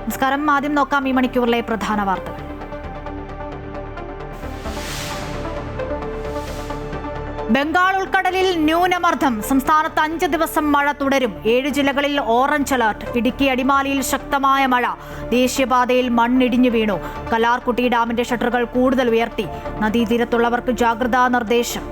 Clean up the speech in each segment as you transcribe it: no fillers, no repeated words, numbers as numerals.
നമസ്കാരം. ആദ്യം നോക്കാം ഈ മണിക്കൂറിലെ പ്രധാന വാർത്തകൾ. ബംഗാൾ ഉൾക്കടലിൽ ന്യൂനമർദ്ദം. സംസ്ഥാനത്ത് 5 ദിവസം മഴ തുടരും. 7 ജില്ലകളിൽ ഓറഞ്ച് അലർട്ട്. ഇടുക്കി അടിമാലിയിൽ ശക്തമായ മഴ. ദേശീയപാതയിൽ മണ്ണിടിഞ്ഞു വീണു. കല്ലാർകുട്ടി ഡാമിന്റെ ഷട്ടറുകൾ കൂടുതൽ ഉയർത്തി. നദീതീരത്തുള്ളവർക്ക് ജാഗ്രതാ നിർദ്ദേശം.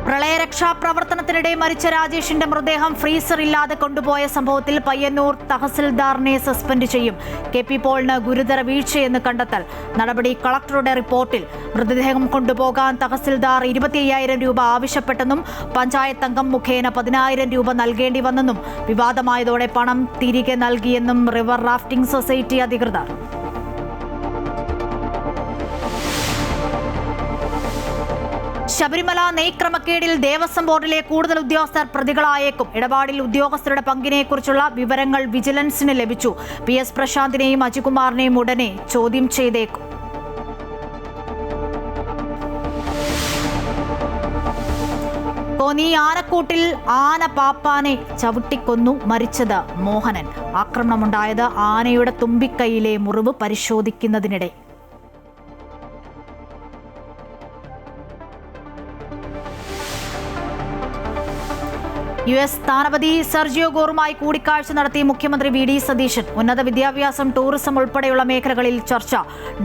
പ്രളയരക്ഷാ പ്രവർത്തനത്തിനിടെ മരിച്ച രാജേഷിന്റെ മൃതദേഹം ഫ്രീസർ ഇല്ലാതെ കൊണ്ടുപോയ സംഭവത്തിൽ പയ്യന്നൂർ തഹസിൽദാറിനെ സസ്പെൻഡ് ചെയ്യും. KP പോളിന് ഗുരുതര വീഴ്ചയെന്ന് കണ്ടെത്തൽ. നടപടി കളക്ടറുടെ റിപ്പോർട്ടിൽ. മൃതദേഹം കൊണ്ടുപോകാൻ തഹസിൽദാർ 25,000 രൂപ ആവശ്യപ്പെട്ടെന്നും പഞ്ചായത്ത് അംഗം മുഖേന 10,000 രൂപ നൽകേണ്ടി വന്നെന്നും വിവാദമായതോടെ പണം തിരികെ നൽകിയെന്നും റിവർ റാഫ്റ്റിംഗ് സൊസൈറ്റി അധികൃതർ. ശബരിമല നെയ്ക്രമക്കേടിൽ ദേവസ്വം ബോർഡിലെ കൂടുതൽ ഉദ്യോഗസ്ഥർ പ്രതികളായേക്കും. ഇടപാടിൽ ഉദ്യോഗസ്ഥരുടെ പങ്കിനെക്കുറിച്ചുള്ള വിവരങ്ങൾ വിജിലൻസിന് ലഭിച്ചു. PS പ്രശാന്തിനെയും അജികുമാറിനെയും ഉടനെ ചോദ്യം ചെയ്തേക്കും. കോന്നി ആനക്കൂട്ടിൽ ആന പാപ്പാനെ ചവിട്ടിക്കൊന്നു. മരിച്ചത് മോഹനൻ. ആക്രമണമുണ്ടായത് ആനയുടെ തുമ്പിക്കൈയിലെ മുറിവ് പരിശോധിക്കുന്നതിനിടെ. US സ്ഥാനപതി സെർജിയോ ഗോറുമായി കൂടിക്കാഴ്ച നടത്തി മുഖ്യമന്ത്രി VD സതീശൻ. ഉന്നത വിദ്യാഭ്യാസം, ടൂറിസം ഉൾപ്പെടെയുള്ള മേഖലകളിൽ ചർച്ച.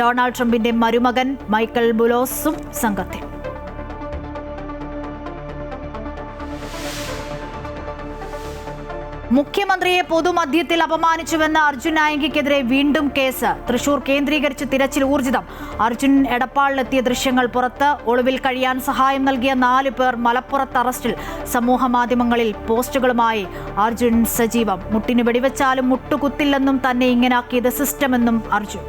ഡൊണാൾഡ് ട്രംപിന്റെ മരുമകൻ മൈക്കൽ ബുലോസും സംഘത്തിൽ. മുഖ്യമന്ത്രിയെ പൊതുമധ്യത്തിൽ അപമാനിച്ചുവെന്ന് അർജുൻ നായകിക്കെതിരെ വീണ്ടും കേസ്. തൃശൂർ കേന്ദ്രീകരിച്ച് തിരച്ചിൽ ഊർജിതം. അർജുൻ എടപ്പാളിലെത്തിയ ദൃശ്യങ്ങൾ പുറത്ത്. ഒളിവിൽ കഴിയാൻ സഹായം നൽകിയ 4 പേർ മലപ്പുറത്ത് അറസ്റ്റിൽ. സമൂഹ മാധ്യമങ്ങളിൽ പോസ്റ്റുകളുമായി അർജുൻ സജീവം. മുട്ടിന് വെടിവെച്ചാലും മുട്ടുകുത്തില്ലെന്നും തന്നെ ഇങ്ങനാക്കിയത് സിസ്റ്റമെന്നും അർജുൻ.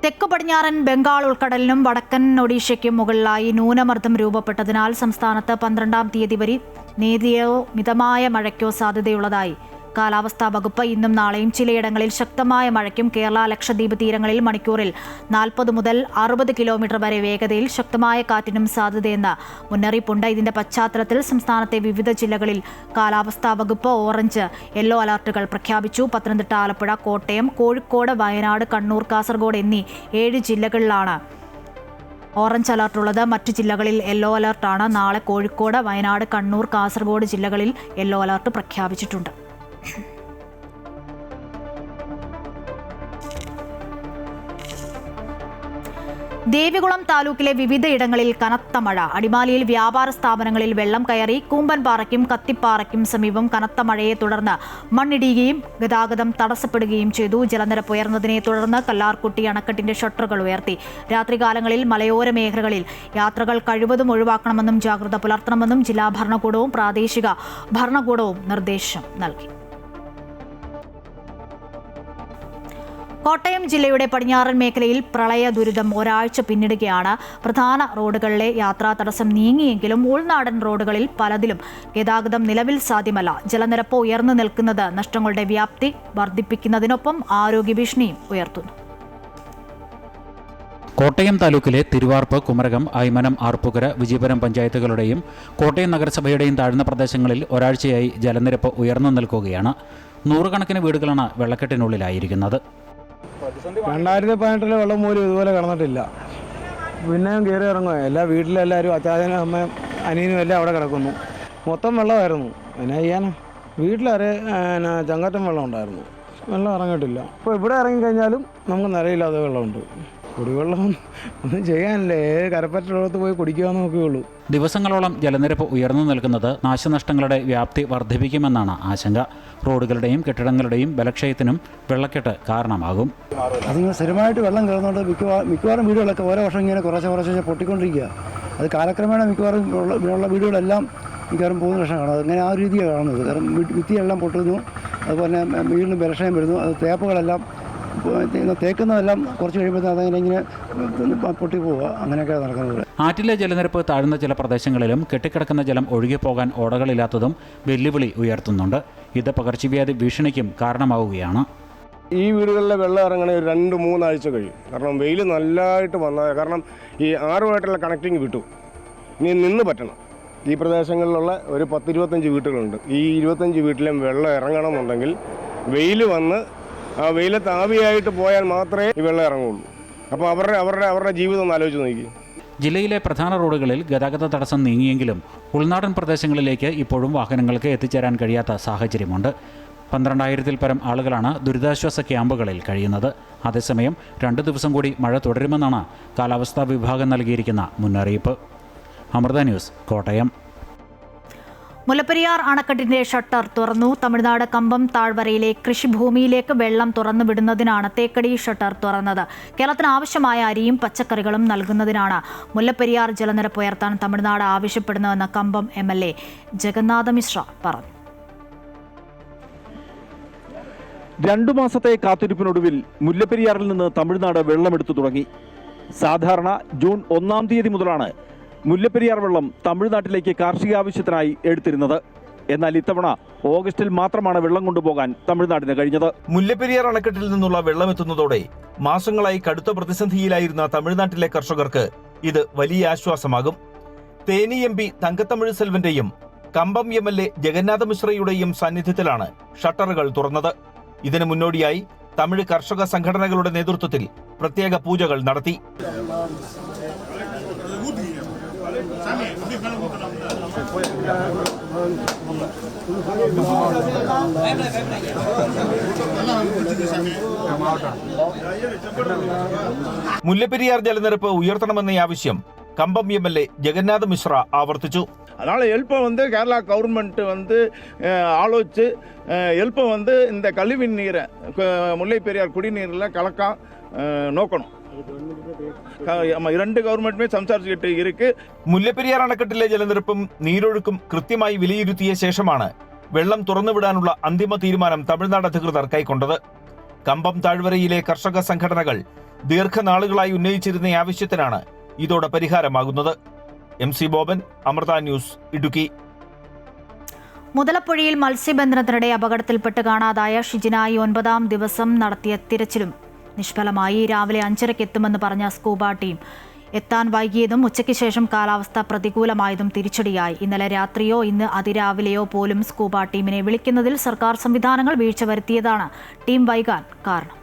തെക്കു പടിഞ്ഞാറൻ ബംഗാൾ ഉൾക്കടലിനും വടക്കൻ ഒഡീഷയ്ക്കും മുകളിലായി ന്യൂനമർദ്ദം രൂപപ്പെട്ടതിനാൽ സംസ്ഥാനത്ത് 12-ാം തീയതി വരെ നേരിയോ മിതമായ മഴയ്ക്കോ സാധ്യതയുള്ളതായി കാലാവസ്ഥാ വകുപ്പ്. ഇന്നും നാളെയും ചിലയിടങ്ങളിൽ ശക്തമായ മഴയ്ക്കും കേരള ലക്ഷദ്വീപ് തീരങ്ങളിൽ മണിക്കൂറിൽ 40 മുതൽ 60 കിലോമീറ്റർ വരെ വേഗതയിൽ ശക്തമായ കാറ്റിനും സാധ്യതയെന്ന് മുന്നറിയിപ്പുണ്ട്. ഇതിന്റെ പശ്ചാത്തലത്തിൽ സംസ്ഥാനത്തെ വിവിധ ജില്ലകളിൽ കാലാവസ്ഥാ വകുപ്പ് ഓറഞ്ച്, യെല്ലോ അലർട്ടുകൾ പ്രഖ്യാപിച്ചു. പത്തനംതിട്ട, ആലപ്പുഴ, കോട്ടയം, കോഴിക്കോട്, വയനാട്, കണ്ണൂർ, കാസർഗോഡ് എന്നീ 7 ജില്ലകളിലാണ് ഓറഞ്ച് അലർട്ടുള്ളത്. മറ്റു ജില്ലകളിൽ യെല്ലോ അലർട്ടാണ്. നാളെ കോഴിക്കോട്, വയനാട്, കണ്ണൂർ, കാസർഗോഡ് ജില്ലകളിൽ യെല്ലോ അലർട്ട് പ്രഖ്യാപിച്ചിട്ടുണ്ട്. ദേവികുളം താലൂക്കിലെ വിവിധയിടങ്ങളിൽ കനത്ത മഴ. അടിമാലിയിൽ വ്യാപാര സ്ഥാപനങ്ങളിൽ വെള്ളം കയറി. കൂമ്പൻപാറയ്ക്കും കത്തിപ്പാറയ്ക്കും സമീപം കനത്ത മഴയെ തുടർന്ന് മണ്ണിടിയുകയും ഗതാഗതം തടസ്സപ്പെടുകയും ചെയ്തു. ജലനിരപ്പ് ഉയർന്നതിനെ തുടർന്ന് കല്ലാർകുട്ടി അണക്കെട്ടിന്റെ ഷട്ടറുകൾ ഉയർത്തി. രാത്രികാലങ്ങളിൽ മലയോര മേഖലകളിൽ യാത്രകൾ കഴിവതും ഒഴിവാക്കണമെന്നും ജാഗ്രത പുലർത്തണമെന്നും ജില്ലാ ഭരണകൂടവും പ്രാദേശിക ഭരണകൂടവും നിർദ്ദേശം നൽകി. കോട്ടയം ജില്ലയുടെ പടിഞ്ഞാറൻ മേഖലയിൽ പ്രളയ ദുരിതം ഒരാഴ്ച പിന്നിടുകയാണ്. പ്രധാന റോഡുകളിലെ യാത്രാ തടസ്സം നീങ്ങിയെങ്കിലും ഉൾനാടൻ റോഡുകളിൽ പലതിലും ഗതാഗതം നിലവിൽ സാധ്യമല്ല. ജലനിരപ്പ് ഉയർന്നു നിൽക്കുന്നത് നഷ്ടങ്ങളുടെ വ്യാപ്തി വർദ്ധിപ്പിക്കുന്നതിനൊപ്പം ആരോഗ്യ ഭീഷണിയും ഉയർത്തുന്നു. കോട്ടയം താലൂക്കിലെ തിരുവാർപ്പ്, കുമരകം, ഐമനം, ആർപ്പുകര, വിജയപുരം പഞ്ചായത്തുകളുടെയും കോട്ടയം നഗരസഭയുടെയും താഴ്ന്ന പ്രദേശങ്ങളിൽ ഒരാഴ്ചയായി ജലനിരപ്പ് ഉയർന്നു നിൽക്കുകയാണ്. 100 കണക്കിന് വീടുകളാണ് വെള്ളക്കെട്ടിനുള്ളിലായിരിക്കുന്നത്. 2018 വെള്ളം പോലും ഇതുപോലെ കിടന്നിട്ടില്ല. പിന്നെയും കയറി ഇറങ്ങുക. എല്ലാ വീട്ടിലെല്ലാവരും അച്ചാച്ചനും അമ്മയും അനിയനും എല്ലാം അവിടെ കിടക്കുന്നു. മൊത്തം വെള്ളമായിരുന്നു. പിന്നെ ചെയ്യാനും വീട്ടിലരെ ചങ്ങാറ്റം വെള്ളം ഉണ്ടായിരുന്നു. വെള്ളം ഇറങ്ങിയിട്ടില്ല. ഇപ്പോൾ ഇവിടെ ഇറങ്ങിക്കഴിഞ്ഞാലും നമുക്ക് നിലയില്ലാതെ വെള്ളമുണ്ട്. കുടിവെള്ളം ഒന്നും ചെയ്യാനില്ല. കരപ്പറ്റോളത്ത് പോയി കുടിക്കാമെന്ന് നോക്കുകയുള്ളൂ. ദിവസങ്ങളോളം ജലനിരപ്പ് ഉയർന്നു നിൽക്കുന്നത് നാശനഷ്ടങ്ങളുടെ വ്യാപ്തി വർദ്ധിപ്പിക്കുമെന്നാണ് ആശങ്ക. റോഡുകളുടെയും കെട്ടിടങ്ങളുടെയും ബലക്ഷയത്തിനും വെള്ളക്കെട്ട് കാരണമാകും. അതിങ്ങനെ സ്ഥിരമായിട്ട് വെള്ളം കയറുന്നുണ്ട്. മിക്കവാറും വീടുകളൊക്കെ ഓരോ വർഷം ഇങ്ങനെ കുറച്ച് പൊട്ടിക്കൊണ്ടിരിക്കുക. അത് കാലക്രമേണ മിക്കവാറും ഉള്ള വീടുകളെല്ലാം മിക്കവാറും പോകുന്ന ലക്ഷണമാണ്. അങ്ങനെ ആ ഒരു രീതിയാണ് കാണുന്നത്. കാരണം ഭിത്തിയെല്ലാം പൊട്ടുന്നു. അതുപോലെ വീടിന് ബലക്ഷയം വരുന്നു. അത് തേപ്പുകളെല്ലാം തേക്കുന്നതെല്ലാം കുറച്ച് കഴിയുമ്പോൾ അതിങ്ങനെ പൊട്ടി പോവുക. അങ്ങനെയൊക്കെ നടക്കുന്നത്. ആറ്റിലെ ജലനിരപ്പ് താഴ്ന്ന ചില പ്രദേശങ്ങളിലും കെട്ടിക്കിടക്കുന്ന ജലം ഒഴുകിപ്പോകാൻ ഓടകളില്ലാത്തതും വെല്ലുവിളി ഉയർത്തുന്നുണ്ട്. ഇത് പകർച്ചവ്യാധി ഭീഷണിക്കും കാരണമാവുകയാണ്. ഈ വീടുകളിലെ വെള്ളം ഇറങ്ങണ ഒരു 2-3 ആഴ്ച കഴിയും. കാരണം വെയിൽ നല്ലതായിട്ട് വന്നാൽ, കാരണം ഈ 6 കണക്റ്റിങ് വിട്ടു. ഇനി നിന്ന് പറ്റണം. ഈ പ്രദേശങ്ങളിലുള്ള ഒരു 10-25 വീട്ടുകളുണ്ട്. ഈ 25 വീട്ടിലും വെള്ളം ഇറങ്ങണമെന്നുണ്ടെങ്കിൽ വെയിൽ വന്ന് ആ വെയിലത്ത് ആവിയായിട്ട് പോയാൽ മാത്രമേ ഈ വെള്ളം ഇറങ്ങുള്ളൂ. അപ്പോൾ അവരുടെ ജീവിതം ഒന്ന് ആലോചിച്ച് നോക്കി. ജില്ലയിലെ പ്രധാന റോഡുകളിൽ ഗതാഗത തടസ്സം നീങ്ങിയെങ്കിലും ഉൾനാടൻ പ്രദേശങ്ങളിലേക്ക് ഇപ്പോഴും വാഹനങ്ങൾക്ക് എത്തിച്ചേരാൻ കഴിയാത്ത സാഹചര്യമുണ്ട്. 12,000-ൽ പരം ആളുകളാണ് ദുരിതാശ്വാസ ക്യാമ്പുകളിൽ കഴിയുന്നത്. അതേസമയം 2 ദിവസം കൂടി മഴ തുടരുമെന്നാണ് കാലാവസ്ഥാ വിഭാഗം നൽകിയിരിക്കുന്ന മുന്നറിയിപ്പ്. അമൃത ന്യൂസ്, കോട്ടയം. മുല്ലപ്പെരിയാർ അണക്കെട്ടിന്റെ ഷട്ടർ തുറന്നു. തമിഴ്നാട് കമ്പം താഴ്വരയിലെ കൃഷിഭൂമിയിലേക്ക് വെള്ളം തുറന്നു വിടുന്നതിനാണ് തേക്കടി ഷട്ടർ തുറന്നത്. കേരളത്തിന് ആവശ്യമായ അരിയും പച്ചക്കറികളും നൽകുന്നതിനാണ് മുല്ലപ്പെരിയാർ ജലനിരപ്പ് ഉയർത്താൻ തമിഴ്നാട് ആവശ്യപ്പെടുന്നതെന്ന് കമ്പം MLA ജഗന്നാഥ മിശ്ര പറഞ്ഞു. 2 മാസത്തെ കാത്തിരിപ്പിനൊടുവിൽ മുല്ലപ്പെരിയാറിൽ നിന്ന് തമിഴ്നാട് വെള്ളമെടുത്തു തുടങ്ങി. സാധാരണ ജൂൺ 1-ാം തീയതി മുതലാണ് മുല്ലപ്പെരിയാർ വെള്ളം തമിഴ്നാട്ടിലേക്ക് കാർഷിക ആവശ്യത്തിനായി എടുത്തിരുന്നത്. എന്നാൽ ഇത്തവണ ഓഗസ്റ്റിൽ മാത്രമാണ് വെള്ളം കൊണ്ടുപോകാൻ തമിഴ്നാടിന് കഴിഞ്ഞത്. മുല്ലപ്പെരിയാർ അണക്കെട്ടിൽ നിന്നുള്ള വെള്ളമെത്തുന്നതോടെ മാസങ്ങളായി കടുത്ത പ്രതിസന്ധിയിലായിരുന്ന തമിഴ്നാട്ടിലെ കർഷകർക്ക് ഇത് വലിയ ആശ്വാസമാകും. തേനി MP തങ്കത്തമിഴ് സെൽവന്റെയും കമ്പം MLA ജഗന്നാഥ മിശ്രയുടെയും സാന്നിധ്യത്തിലാണ് ഷട്ടറുകൾ തുറന്നത്. ഇതിനു മുന്നോടിയായി തമിഴ് കർഷക സംഘടനകളുടെ നേതൃത്വത്തിൽ പ്രത്യേക പൂജകൾ നടത്തി. മുല്ലപ്പെരിയാർ ജലനിരപ്പ് ഉയർത്തണമെന്ന ആവശ്യം കമ്പം MLA ജഗന്നാഥ മിശ്ര ആവർത്തിച്ചു. அதனால் ஹெல்ப்பை கேரளா கவர்மெண்ட் ஆலோசித்து ஹெல்ப்பை இந்த கழிவு நீரை முல்லை பெரியார் குடிநீரில் கலக்க நோக்கணும். 2 ഗവൺമെന്റുമേ സംസാരിച്ചിട്ട് ഇരിക്ക്. മുല്ലപ്പെരിയാർ അണക്കെട്ടിലെ ജലനിരപ്പും നീരൊഴുക്കും കൃത്യമായി വിലയിരുത്തിയ ശേഷമാണ് വെള്ളം തുറന്നുവിടാനുള്ള അന്തിമ തീരുമാനം തമിഴ്നാട് അധികൃതർ കൈക്കൊണ്ടത്. കമ്പം താഴ്വരയിലെ കർഷക സംഘടനകൾ ദീർഘനാളുകളായി ഉന്നയിച്ചിരുന്ന ആവശ്യത്തിനാണ് ഇതോടെ പരിഹാരമാകുന്നത്. MC Boban, Amrita news, Idukki. മുതലപ്പുഴയിൽ മത്സ്യബന്ധനത്തിനിടെ അപകടത്തിൽപ്പെട്ട് കാണാതായ ഷിജിനായി 9-ാം ദിവസം നടത്തിയ തിരച്ചിലും നിഷ്ഫലമായി. രാവിലെ 5:30 എത്തുമെന്ന് പറഞ്ഞ സ്കൂബ ടീം എത്താൻ വൈകിയതും ഉച്ചയ്ക്ക് ശേഷം കാലാവസ്ഥ പ്രതികൂലമായതും തിരിച്ചടിയായി. ഇന്നലെ രാത്രിയോ ഇന്ന് അതിരാവിലെയോ പോലും സ്കൂബ ടീമിനെ വിളിക്കുന്നതിൽ സർക്കാർ സംവിധാനങ്ങൾ വീഴ്ച വരുത്തിയതാണ് ടീം വൈകാൻ കാരണം.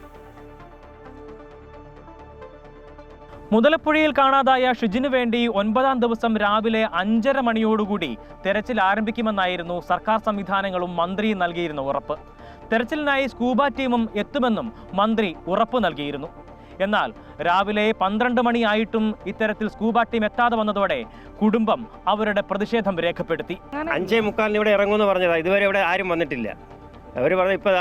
മുതലപ്പുഴയിൽ കാണാതായ ഷിജിനു വേണ്ടി 9-ാം ദിവസം രാവിലെ 5:30 മണിയോടുകൂടി തെരച്ചിൽ ആരംഭിക്കുമെന്നായിരുന്നു സർക്കാർ സംവിധാനങ്ങളും മന്ത്രി നൽകിയിരുന്ന ഉറപ്പ്. തെരച്ചിലിനായി സ്കൂബ ടീമും എത്തുമെന്നും മന്ത്രി ഉറപ്പ് നൽകിയിരുന്നു. എന്നാൽ രാവിലെ 12 മണിയായിട്ടും ഇത്തരത്തിൽ സ്കൂബ ടീം എത്താതെ വന്നതോടെ കുടുംബം അവരുടെ പ്രതിഷേധം രേഖപ്പെടുത്തി. 5:45 ഇവിടെ ഇറങ്ങുമെന്ന് പറഞ്ഞതാ. ഇതുവരെ ഇവിടെ ആരും വന്നിട്ടില്ല. അവർ പറഞ്ഞു ഇപ്പോൾ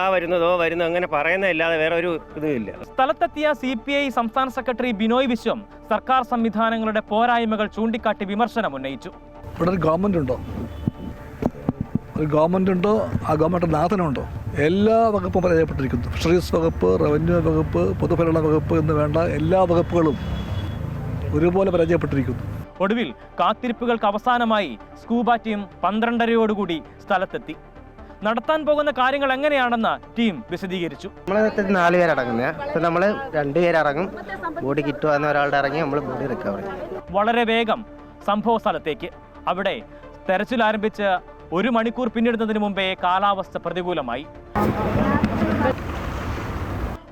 വരുന്നു അങ്ങനെ പറയുന്നതല്ലാതെ വേറെ ഒരു ഇതുമില്ല. സ്ഥലത്തെത്തിയ CPI സംസ്ഥാന സെക്രട്ടറി ബിനോയ് വിശ്വം സർക്കാർ സംവിധാനങ്ങളുടെ പോരായ്മകൾ ചൂണ്ടിക്കാട്ടി വിമർശനം ഉന്നയിച്ചു. ഇവിടെ ഒരു ഗവൺമെൻറ് ഉണ്ടോ? ആ ഗവൺമെൻറ് നാഥനുണ്ടോ? എല്ലാ വകുപ്പും പരാജയപ്പെട്ടിരിക്കുന്നു. ഫിഷറീസ് വകുപ്പ്, റവന്യൂ വകുപ്പ്, പൊതുഭരണ വകുപ്പ് എന്ന് വേണ്ട എല്ലാ വകുപ്പുകളും ഒരുപോലെ പരാജയപ്പെട്ടിരിക്കുന്നു. ഒടുവിൽ കാത്തിരിപ്പുകൾക്ക് അവസാനമായി സ്കൂബ ടീം 12:30 സ്ഥലത്തെത്തി. നടത്താൻ പോകുന്ന കാര്യങ്ങൾ എങ്ങനെയാണെന്ന് ടീം വിശദീകരിച്ചു. നമ്മൾ 4 പേരടങ്ങുന്നത്. ഇപ്പം നമ്മൾ 2 പേരടങ്ങും. ബോഡി കിട്ടുവാന്ന ഒരാളുടെ ഇറങ്ങി നമ്മൾ ബോഡി റിക്കവർ ചെയ്യും. വളരെ വേഗം സംഭവ സ്ഥലത്തേക്ക്. അവിടെ തെരച്ചിൽ ആരംഭിച്ച് 1 മണിക്കൂർ പിന്നിടുന്നതിന് മുമ്പേ കാലാവസ്ഥ പ്രതികൂലമായി.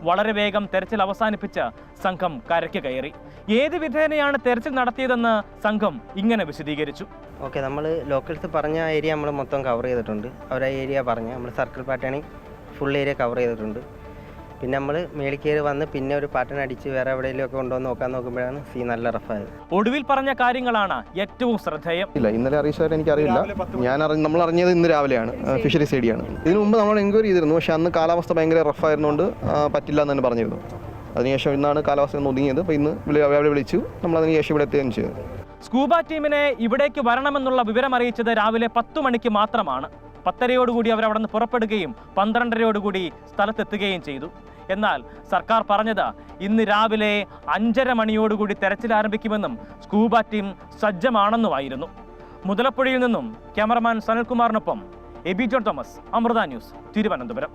വളരെ വേഗം തെരച്ചിൽ അവസാനിപ്പിച്ച് സംഘം കരയ്ക്ക് കയറി. ഏത് വിധേനയാണ് തെരച്ചിൽ നടത്തിയതെന്ന് സംഘം ഇങ്ങനെ വിശദീകരിച്ചു. ഓക്കെ, നമ്മൾ ലോക്കൽസ് പറഞ്ഞ ഏരിയ നമ്മൾ മൊത്തം കവർ ചെയ്തിട്ടുണ്ട്. അവരെ ഏരിയ പറഞ്ഞ് നമ്മൾ സർക്കിൾ പാറ്റേണിൽ ഫുൾ ഏരിയ കവർ ചെയ്തിട്ടുണ്ട്. പിന്നെ നമ്മൾ മേളിക്കേറി വന്ന് പിന്നെ ഒരു പാറ്റേൺ അടിച്ച് വേറെ എവിടെയെങ്കിലും ഒക്കെ കൊണ്ടുവന്ന് നോക്കാൻ നോക്കുമ്പോഴാണ് നല്ല റഫായത്. ഒടുവിൽ പറഞ്ഞ കാര്യങ്ങളാണ് ഏറ്റവും ശ്രദ്ധേയം. ഇല്ല, ഇന്നലെ അറിയിച്ചവരെ എനിക്കറിയില്ല. നമ്മൾ അറിഞ്ഞത് ഇന്ന് രാവിലെയാണ്. ഫിഷറീസ് ഏരിയയാണ്. ഇതിനു മുമ്പ് നമ്മൾ എൻക്വയറി ചെയ്തിരുന്നു. പക്ഷേ അന്ന് കാലാവസ്ഥ ഭയങ്കര റഫായിരുന്നുകൊണ്ട് പറ്റില്ല എന്ന് തന്നെ പറഞ്ഞിരുന്നു. അതിനുശേഷം ഇന്നാണ് കാലാവസ്ഥ ഒതുങ്ങിയത്. അപ്പോൾ ഇന്ന് അവിടെ വിളിച്ചു. നമ്മൾ അതിനുശേഷം ഇവിടെ എത്തുകയും ചെയ്തു. സ്കൂബ ടീമിനെ ഇവിടേക്ക് വരണമെന്നുള്ള വിവരം അറിയിച്ചത് രാവിലെ 10 മണിക്ക് മാത്രമാണ്. 10:30 അവർ അവിടെ നിന്ന് പുറപ്പെടുകയും 12:30 സ്ഥലത്തെത്തുകയും ചെയ്തു. എന്നാൽ സർക്കാർ പറഞ്ഞത് ഇന്ന് രാവിലെ 5:30 മണിയോടുകൂടി തെരച്ചിൽ ആരംഭിക്കുമെന്നും സ്കൂബ ടീം സജ്ജമാണെന്നുമായിരുന്നു. മുതലപ്പുഴയിൽ നിന്നും ക്യാമറമാൻ സനൽകുമാറിനൊപ്പം Abi John Thomas, Amrita news, Thiruvananthapuram.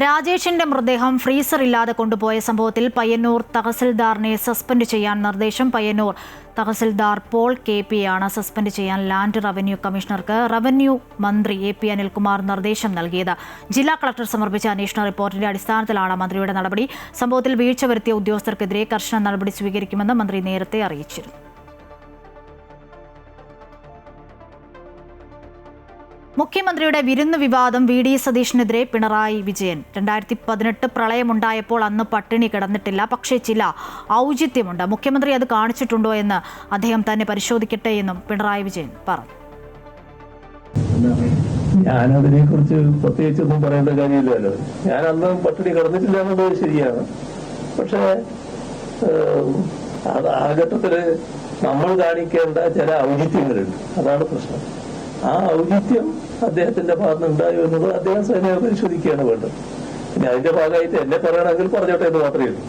രാജേഷിന്റെ മൃതദേഹം ഫ്രീസർ ഇല്ലാതെ കൊണ്ടുപോയ സംഭവത്തിൽ പയ്യന്നൂർ തഹസിൽദാറിനെ സസ്പെൻഡ് ചെയ്യാൻ നിർദ്ദേശം. പയ്യന്നൂർ തഹസിൽദാർ പോൾ KP ആണ് സസ്പെൻഡ് ചെയ്യാൻ ലാൻഡ് റവന്യൂ കമ്മീഷണർക്ക് റവന്യൂ മന്ത്രി AP അനിൽകുമാർ നിർദ്ദേശം നൽകിയത്. ജില്ലാ കളക്ടർ സമർപ്പിച്ച അന്വേഷണ റിപ്പോർട്ടിന്റെ അടിസ്ഥാനത്തിലാണ് മന്ത്രിയുടെ നടപടി. സംഭവത്തിൽ വീഴ്ച വരുത്തിയ ഉദ്യോഗസ്ഥർക്കെതിരെ കർശന നടപടി സ്വീകരിക്കുമെന്ന് മന്ത്രി നേരത്തെ അറിയിച്ചിരുന്നു. മുഖ്യമന്ത്രിയുടെ വിരുന്ന് വിവാദം VD സതീഷിനെതിരെ പിണറായി വിജയൻ. 2018 പ്രളയമുണ്ടായപ്പോൾ അന്ന് പട്ടിണി കിടന്നിട്ടില്ല, പക്ഷേ ചില ഔചിത്യമുണ്ട്. മുഖ്യമന്ത്രി അത് കാണിച്ചിട്ടുണ്ടോ എന്ന് അദ്ദേഹം തന്നെ പരിശോധിക്കട്ടെ എന്നും പിണറായി വിജയൻ പറഞ്ഞു. ഞാനതിനെ കുറിച്ച് പ്രത്യേകിച്ചൊന്നും പറയേണ്ട കാര്യമില്ലല്ലോ. ഞാൻ അന്ന് പട്ടിണി കിടന്നിട്ടില്ല എന്നുള്ളത് ശരിയാണ്. പക്ഷേ അത് ആ ഘട്ടത്തില് നമ്മൾ കാണിക്കേണ്ട ചില ഔചിത്യങ്ങളുണ്ട്. അതാണ് പ്രശ്നം. ആ ഔചിത്യം അദ്ദേഹത്തിന്റെ ഭാഗത്ത് ഉണ്ടായോ എന്നത് അദ്ദേഹം സ്വയം പരിശോധിക്കുകയാണ് വേണ്ടത്. പിന്നെ അതിന്റെ ഭാഗമായിട്ട് എന്നെ പറയണമെങ്കിൽ പറഞ്ഞോട്ടെ എന്ന് മാത്രമേ ഉള്ളൂ.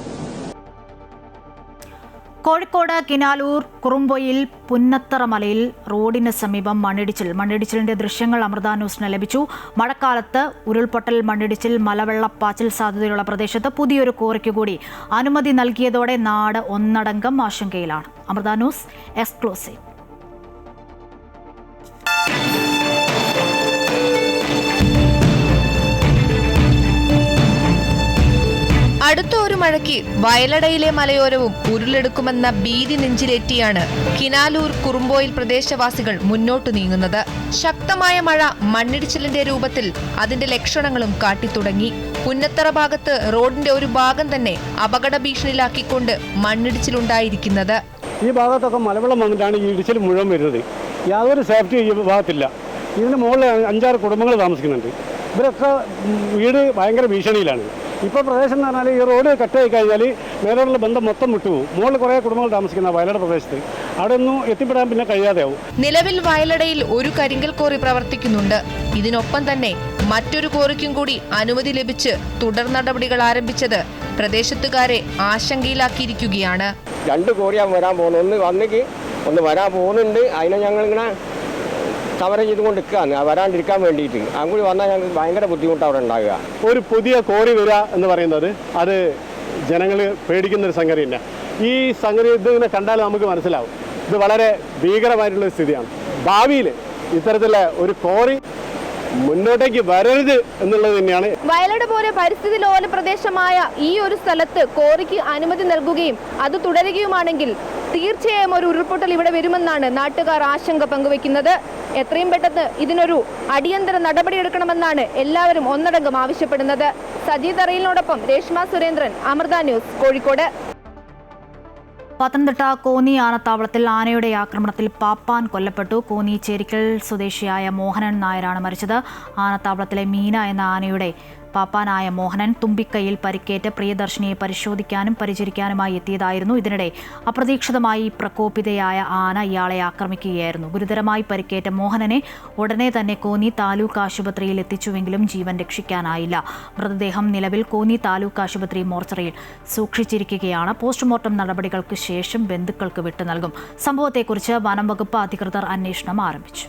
കോഴിക്കോട് കിനാലൂർ കുറുമ്പൊയിൽ പുന്നത്തറ മലയിൽ റോഡിന് സമീപം മണ്ണിടിച്ചിലിന്റെ ദൃശ്യങ്ങൾ അമൃത ന്യൂസിന് ലഭിച്ചു. മഴക്കാലത്ത് ഉരുൾപൊട്ടൽ, മണ്ണിടിച്ചിൽ, മലവെള്ളപ്പാച്ചിൽ സാധ്യതയുള്ള പ്രദേശത്ത് പുതിയൊരു ക്വാറിക്ക് കൂടി അനുമതി നൽകിയതോടെ നാട് ഒന്നടങ്കം ആശങ്കയിലാണ്. Amrita news exclusive. അടുത്ത ഒരു മഴയ്ക്ക് വയലടയിലെ മലയോരവും ഉരുളെടുക്കുമെന്ന ഭീതി നെഞ്ചിലേറ്റിയാണ് കിനാലൂർ കുറുമ്പോയിൽ പ്രദേശവാസികൾ മുന്നോട്ടു നീങ്ങുന്നത്. ശക്തമായ മഴ മണ്ണിടിച്ചിലിന്റെ രൂപത്തിൽ അതിന്റെ ലക്ഷണങ്ങളും കാട്ടിത്തുടങ്ങി. പുന്നത്തറ ഭാഗത്ത് റോഡിന്റെ ഒരു ഭാഗം തന്നെ അപകട ഭീഷണിയിലാക്കിക്കൊണ്ട് മണ്ണിടിച്ചിലുണ്ടായിരിക്കുന്നത്. ഈ ഭാഗത്തൊക്കെ മലവെള്ളം വന്നിട്ടാണ് ഈ ഇടിച്ചിൽ മുഴുവൻ വരുന്നത്. യാതൊരു സേഫ്റ്റി ഈ ഭാഗത്തില്ല. ഇതിന് മുകളിൽ 5-6 കുടുംബങ്ങൾ താമസിക്കുന്നുണ്ട്. ഇവരൊക്കെ വീട് ഭയങ്കര ഭീഷണിയിലാണ്. ഇപ്പോൾ പ്രദേശം എന്ന് പറഞ്ഞാൽ ഈ റോഡ് കട്ടായി കഴിഞ്ഞാൽ മേലോട്ടുള്ള ബന്ധം മൊത്തം വിട്ടുപോകും. മുകളിൽ കുറേ കുടുംബങ്ങൾ താമസിക്കുന്ന വയലട പ്രദേശത്ത് അവിടെ ഒന്നും എത്തിപ്പെടാൻ പിന്നെ കഴിയാതെയാവും. നിലവിൽ വയലടയിൽ ഒരു കരിങ്കൽ കോറി പ്രവർത്തിക്കുന്നുണ്ട്. ഇതിനൊപ്പം തന്നെ മറ്റൊരു കോറിക്കും കൂടി അനുമതി ലഭിച്ച് തുടർ നടപടികൾ ആരംഭിച്ചത് പ്രദേശത്തുകാരെ ആശങ്കയിലാക്കിയിരിക്കുകയാണ്. 2 കോറിയാണ് വരാൻ പോകുന്നത്. ഒന്ന് വരാൻ പോകുന്നുണ്ട്. അതിനെ ഞങ്ങളിങ്ങനെ സമരം ചെയ്തുകൊണ്ട് നിൽക്കുകയാണ്, വരാണ്ടിരിക്കാൻ വേണ്ടിയിട്ട്. അങ്ങോട്ട് വന്നാൽ ഞങ്ങൾക്ക് ഭയങ്കര ബുദ്ധിമുട്ട് അവിടെ ഉണ്ടാകുക. ഒരു പുതിയ കോറി വരിക എന്ന് പറയുന്നത് അത് ജനങ്ങൾ പേടിക്കുന്നൊരു സംഗതിയില്ല. ഈ സംഗതി ഇതിങ്ങനെ കണ്ടാൽ നമുക്ക് മനസ്സിലാവും ഇത് വളരെ ഭീകരമായിട്ടുള്ളൊരു സ്ഥിതിയാണ്. ഭാവിയിൽ ഇത്തരത്തിലുള്ള ഒരു കോറി മുന്നോട്ടേക്ക് വരരുത് എന്നുള്ളത് തന്നെയാണ്. വയലട പോലെ പരിസ്ഥിതി ലോല പ്രദേശമായ ഈ ഒരു സ്ഥലത്ത് കോറിക്ക് അനുമതി നൽകുകയും അത് തുടരുകയുമാണെങ്കിൽ തീർച്ചയായും ഒരു ഉരുൾപൊട്ടൽ ഇവിടെ വരുമെന്നാണ് നാട്ടുകാർ ആശങ്ക പങ്കുവെക്കുന്നത്. എത്രയും പെട്ടെന്ന് ഇതിനൊരു അടിയന്തര നടപടിയെടുക്കണമെന്നാണ് എല്ലാവരും ഒന്നടങ്കം ആവശ്യപ്പെടുന്നത്. സജീദ് അറയിലിനോടൊപ്പം രേഷ്മ സുരേന്ദ്രൻ, അമൃത ന്യൂസ്, കോഴിക്കോട്. പത്തനംതിട്ട കോന്നി ആനത്താവളത്തിൽ ആനയുടെ ആക്രമണത്തിൽ പാപ്പാൻ കൊല്ലപ്പെട്ടു. കോന്നി ചേരിക്കൽ സ്വദേശിയായ മോഹനൻ നായരാണ് മരിച്ചത്. ആനത്താവളത്തിലെ മീന എന്ന ആനയുടെ പാപ്പാനായ മോഹനൻ തുമ്പിക്കൈയിൽ പരിക്കേറ്റ് പ്രിയദർശിനിയെ പരിശോധിക്കാനും പരിചരിക്കാനുമായി എത്തിയതായിരുന്നു. ഇതിനിടെ അപ്രതീക്ഷിതമായി പ്രകോപിതയായ ആന ഇയാളെ ആക്രമിക്കുകയായിരുന്നു. ഗുരുതരമായി പരിക്കേറ്റ മോഹനനെ ഉടനെ തന്നെ കോന്നി താലൂക്ക് ആശുപത്രിയിൽ എത്തിച്ചുവെങ്കിലും ജീവൻ രക്ഷിക്കാനായില്ല. മൃതദേഹം നിലവിൽ കോന്നി താലൂക്ക് ആശുപത്രി മോർച്ചറിയിൽ സൂക്ഷിച്ചിരിക്കുകയാണ്. പോസ്റ്റ്മോർട്ടം നടപടികൾക്ക് ശേഷം ബന്ധുക്കൾക്ക് വിട്ടു നൽകും. സംഭവത്തെക്കുറിച്ച് വനം വകുപ്പ് അധികൃതർ അന്വേഷണം ആരംഭിച്ചു.